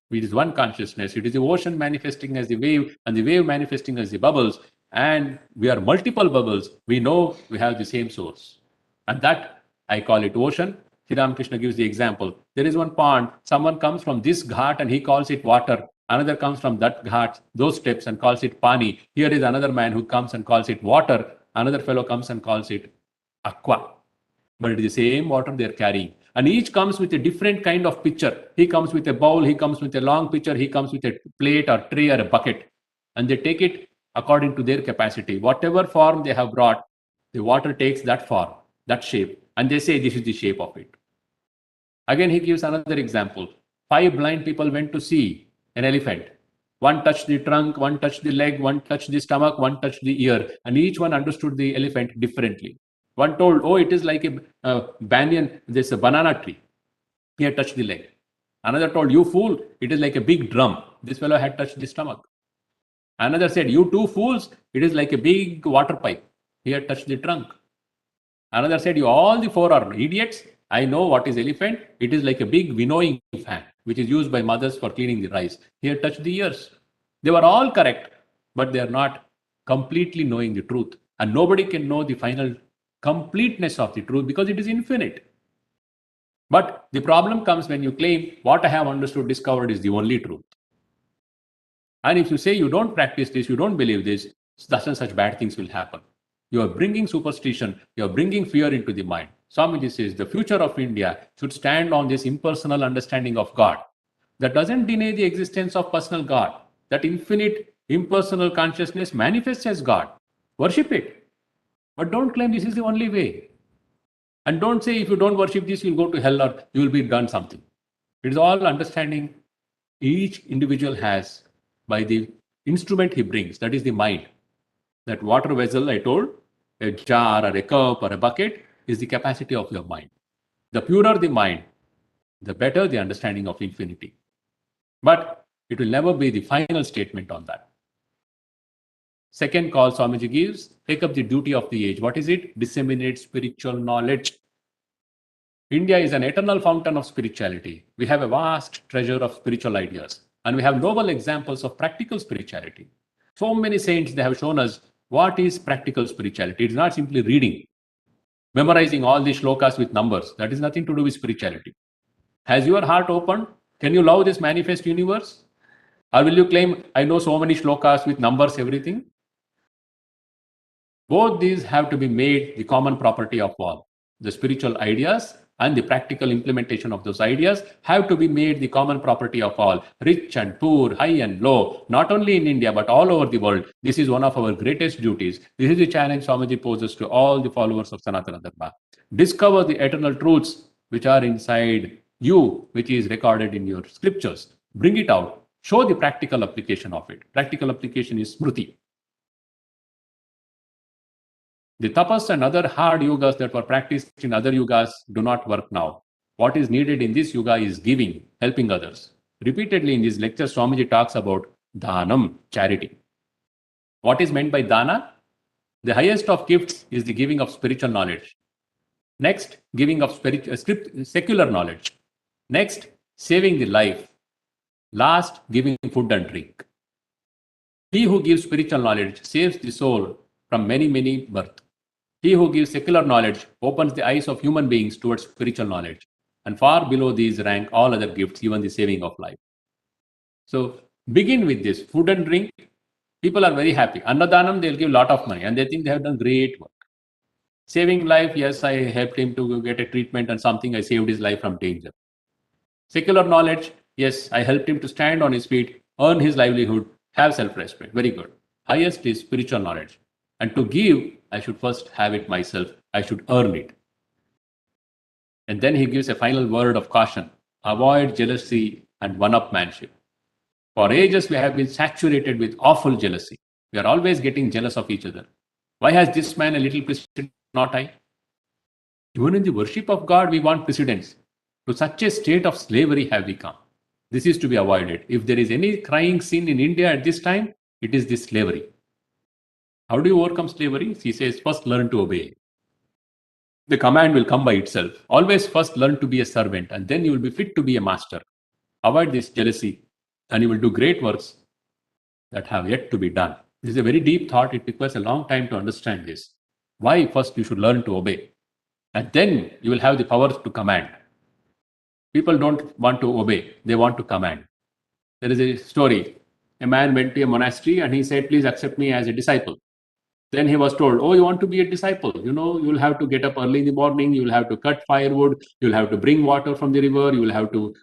it is one consciousness. It is the ocean manifesting as the wave and the wave manifesting as the bubbles. And we are multiple bubbles. We know we have the same source. And that I call it ocean. Sri Ramakrishna gives the example. There is one pond, someone comes from this ghat and he calls it water. Another comes from that ghat, those steps, and calls it pani. Here is another man who comes and calls it water. Another fellow comes and calls it aqua. But it is the same water they are carrying. And each comes with a different kind of pitcher. He comes with a bowl, he comes with a long pitcher, he comes with a plate or tray or a bucket. And they take it according to their capacity. Whatever form they have brought, the water takes that form, that shape. And they say this is the shape of it. Again, he gives another example. 5 blind people went to see an elephant. One touched the trunk, one touched the leg, one touched the stomach, one touched the ear. And each one understood the elephant differently. One told, oh, it is like a banyan, this a banana tree. He had touched the leg. Another told, you fool, it is like a big drum. This fellow had touched the stomach. Another said, you two fools, it is like a big water pipe. He had touched the trunk. Another said, you all the 4 are idiots. I know what is elephant. It is like a big winnowing fan, which is used by mothers for cleaning the rice. He had touched the ears. They were all correct, but they are not completely knowing the truth. And nobody can know the final completeness of the truth because it is infinite. But the problem comes when you claim what I have understood, discovered is the only truth. And if you say you don't practice this, you don't believe this, such and such bad things will happen. You are bringing superstition, you are bringing fear into the mind. Swamiji says the future of India should stand on this impersonal understanding of God that doesn't deny the existence of personal God. That infinite impersonal consciousness manifests as God. Worship it. But don't claim this is the only way. And don't say if you don't worship this, you'll go to hell or you will be done something. It is all understanding each individual has by the instrument he brings, that is the mind. That water vessel I told, a jar or a cup or a bucket is the capacity of your mind. The purer the mind, the better the understanding of infinity. But it will never be the final statement on that. Second call Swamiji gives, take up the duty of the age. What is it? Disseminate spiritual knowledge. India is an eternal fountain of spirituality. We have a vast treasure of spiritual ideas. And we have noble examples of practical spirituality. So many saints, they have shown us what is practical spirituality. It is not simply reading, memorizing all the shlokas with numbers. That is nothing to do with spirituality. Has your heart opened? Can you love this manifest universe? Or will you claim, I know so many shlokas with numbers, everything? Both these have to be made the common property of all. The spiritual ideas and the practical implementation of those ideas have to be made the common property of all, rich and poor, high and low, not only in India, but all over the world. This is one of our greatest duties. This is the challenge Swamiji poses to all the followers of Sanatana Dharma. Discover the eternal truths which are inside you, which is recorded in your scriptures. Bring it out. Show the practical application of it. Practical application is smriti. The tapas and other hard yogas that were practiced in other yugas do not work now. What is needed in this yuga is giving, helping others. Repeatedly in these lectures, Swamiji talks about dhanam, charity. What is meant by dana? The highest of gifts is the giving of spiritual knowledge. Next, giving of secular knowledge. Next, saving the life. Last, giving food and drink. He who gives spiritual knowledge saves the soul from many, many births. He who gives secular knowledge opens the eyes of human beings towards spiritual knowledge. And far below these rank all other gifts, even the saving of life. So begin with this, food and drink. People are very happy. Annadanam, they'll give a lot of money and they think they have done great work. Saving life, yes, I helped him to get a treatment and something, I saved his life from danger. Secular knowledge, yes, I helped him to stand on his feet, earn his livelihood, have self-respect. Very good. Highest is spiritual knowledge. And to give, I should first have it myself. I should earn it. And then he gives a final word of caution. Avoid jealousy and one-upmanship. For ages, we have been saturated with awful jealousy. We are always getting jealous of each other. Why has this man a little precedence, not I? Even in the worship of God, we want precedence. To such a state of slavery have we come. This is to be avoided. If there is any crying sin in India at this time, it is this slavery. How do you overcome slavery? He says, first learn to obey. The command will come by itself. Always first learn to be a servant and then you will be fit to be a master. Avoid this jealousy and you will do great works that have yet to be done. This is a very deep thought. It requires a long time to understand this. Why first you should learn to obey. And then you will have the power to command. People don't want to obey, they want to command. There is a story. A man went to a monastery and he said, please accept me as a disciple. Then he was told, oh, you want to be a disciple? You'll have to get up early in the morning. You'll have to cut firewood. You'll have to bring water from the river. You'll have to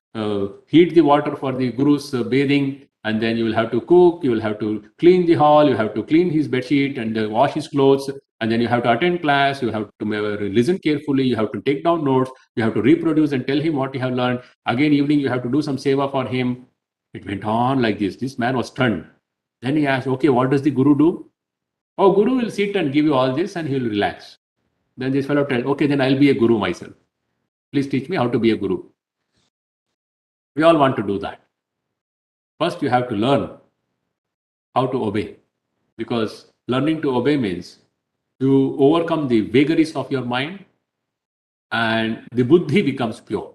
heat the water for the guru's bathing. And then you will have to cook. You will have to clean the hall. You have to clean his bedsheet and wash his clothes. And then you have to attend class. You have to listen carefully. You have to take down notes. You have to reproduce and tell him what you have learned. Again, evening, you have to do some seva for him. It went on like this. This man was stunned. Then he asked, okay, what does the guru do? Oh, guru will sit and give you all this and he will relax. Then this fellow tells, okay, then I'll be a guru myself. Please teach me how to be a guru. We all want to do that. First, you have to learn how to obey. Because learning to obey means you overcome the vagaries of your mind and the buddhi becomes pure.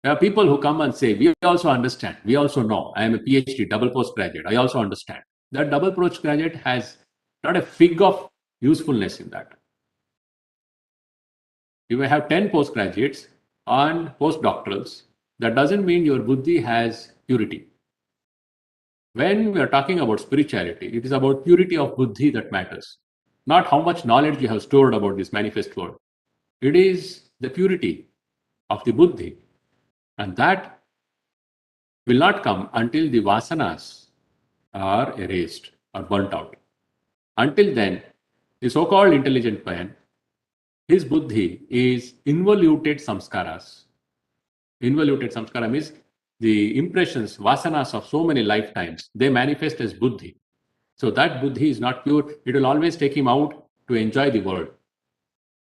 There are people who come and say, we also understand, we also know. I am a PhD, double postgraduate. I also understand. That double postgraduate has not a fig of usefulness in that. You may have 10 postgraduates and postdoctorals. That doesn't mean your buddhi has purity. When we are talking about spirituality, it is about purity of buddhi that matters. Not how much knowledge you have stored about this manifest world. It is the purity of the buddhi. And that will not come until the vasanas are erased or burnt out. Until then, the so-called intelligent man, his buddhi is involuted samskaras. Involuted samskara means the impressions, vasanas of so many lifetimes, they manifest as buddhi. So that buddhi is not pure. It will always take him out to enjoy the world.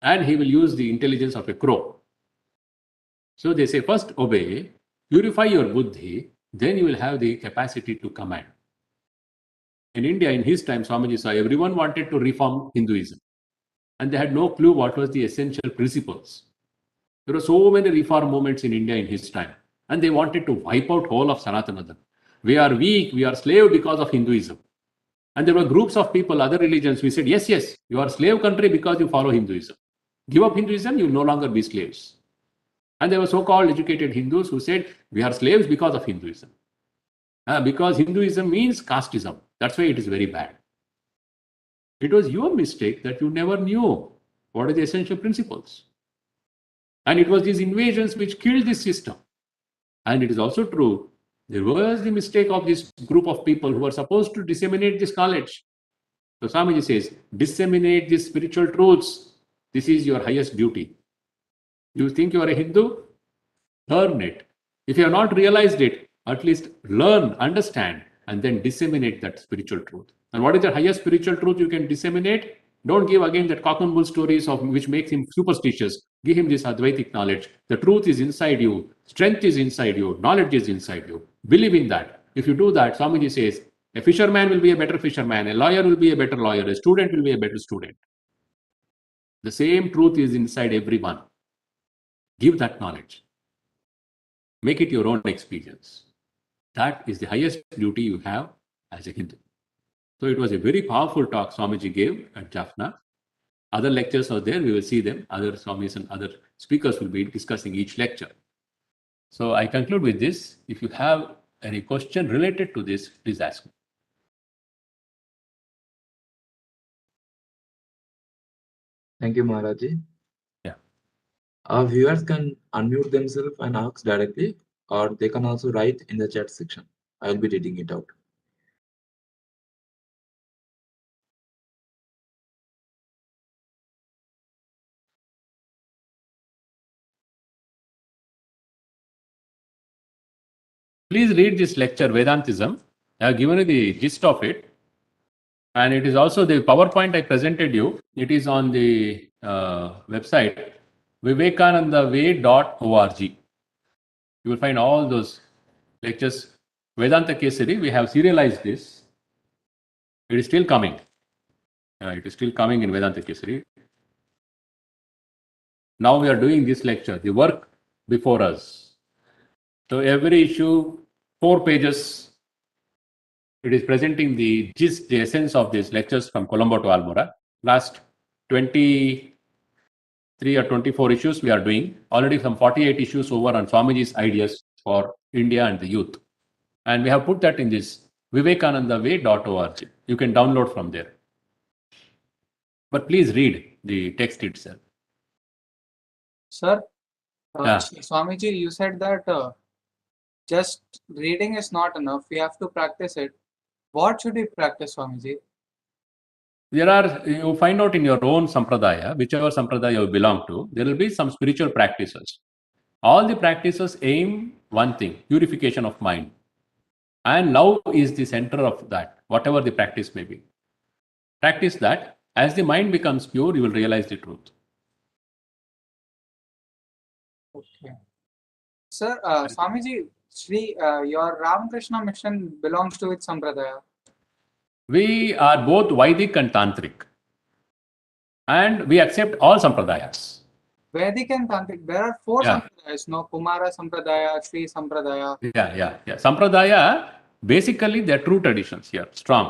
And he will use the intelligence of a crow. So they say, first obey, purify your buddhi, then you will have the capacity to command. In India, in his time, Swamiji saw everyone wanted to reform Hinduism. And they had no clue what was the essential principles. There were so many reform movements in India in his time. And they wanted to wipe out whole of Sanatana. We are weak, we are slave because of Hinduism. And there were groups of people, other religions, we said, yes, you are slave country because you follow Hinduism. Give up Hinduism, you will no longer be slaves. And there were so-called educated Hindus who said, we are slaves because of Hinduism. Because Hinduism means casteism. That's why it is very bad. It was your mistake that you never knew what are the essential principles. And it was these invasions which killed this system. And it is also true, there was the mistake of this group of people who were supposed to disseminate this knowledge. So Swamiji says, disseminate these spiritual truths. This is your highest duty. You think you are a Hindu? Learn it. If you have not realized it, at least learn, understand, and then disseminate that spiritual truth. And what is the highest spiritual truth you can disseminate? Don't give again that cock and bull stories of which makes him superstitious. Give him this Advaitic knowledge. The truth is inside you. Strength is inside you. Knowledge is inside you. Believe in that. If you do that, Swamiji says, a fisherman will be a better fisherman. A lawyer will be a better lawyer. A student will be a better student. The same truth is inside everyone. Give that knowledge. Make it your own experience. That is the highest duty you have as a Hindu. So it was a very powerful talk Swamiji gave at Jaffna. Other lectures are there. We will see them. Other Swamis and other speakers will be discussing each lecture. So I conclude with this. If you have any question related to this, please ask me. Thank you, Maharaji. Yeah. Our viewers can unmute themselves and ask directly, or they can also write in the chat section. I will be reading it out. Please read this lecture, Vedantism. I have given you the gist of it. And it is also the PowerPoint I presented you. It is on the website, vivekanandaway.org. You will find all those lectures. Vedanta Kesari, we have serialized this. It is still coming. It is still coming in Vedanta Kesari. Now we are doing this lecture, the work before us. So every issue, 4 pages. It is presenting the gist, the essence of these lectures from Colombo to Almora. Last 20 3 or 24 issues we are doing. Already some 48 issues over on Swamiji's ideas for India and the youth. And we have put that in this vivekanandaway.org. You can download from there. But please read the text itself. Sir, Yeah. Swamiji, you said that just reading is not enough. We have to practice it. What should we practice, Swamiji? You find out in your own sampradaya, whichever sampradaya you belong to, there will be some spiritual practices. All the practices aim one thing, purification of mind. And love is the center of that, whatever the practice may be. Practice that. As the mind becomes pure, you will realize the truth. Okay. Sir, Swamiji, your Ramakrishna mission belongs to which sampradaya? We are both Vedic and Tantric. And we accept all sampradayas. Vedic and Tantric. There are four Yeah. sampradayas, no? Kumara sampradaya, Sri sampradaya. Yeah. Sampradaya, basically they're true traditions here, strong.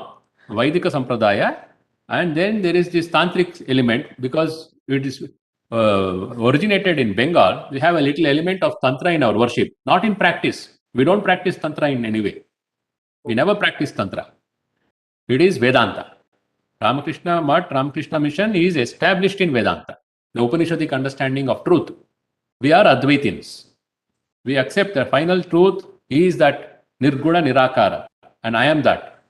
Vaidika Sampradaya, and then there is this Tantric element because it is originated in Bengal. We have a little element of Tantra in our worship, not in practice. We don't practice Tantra in any way. We never practice Tantra. It is Vedanta. Ramakrishna Math, Ramakrishna Mission is established in Vedanta, the Upanishadic understanding of truth. We are Advaitins. We accept the final truth is that Nirguna Nirakara, and I am that.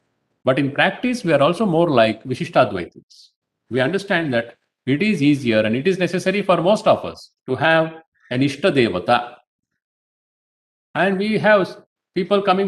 But in practice, we are also more like Vishishtadvaitins. We understand that it is easier and it is necessary for most of us to have an Ishta Devata. And we have people coming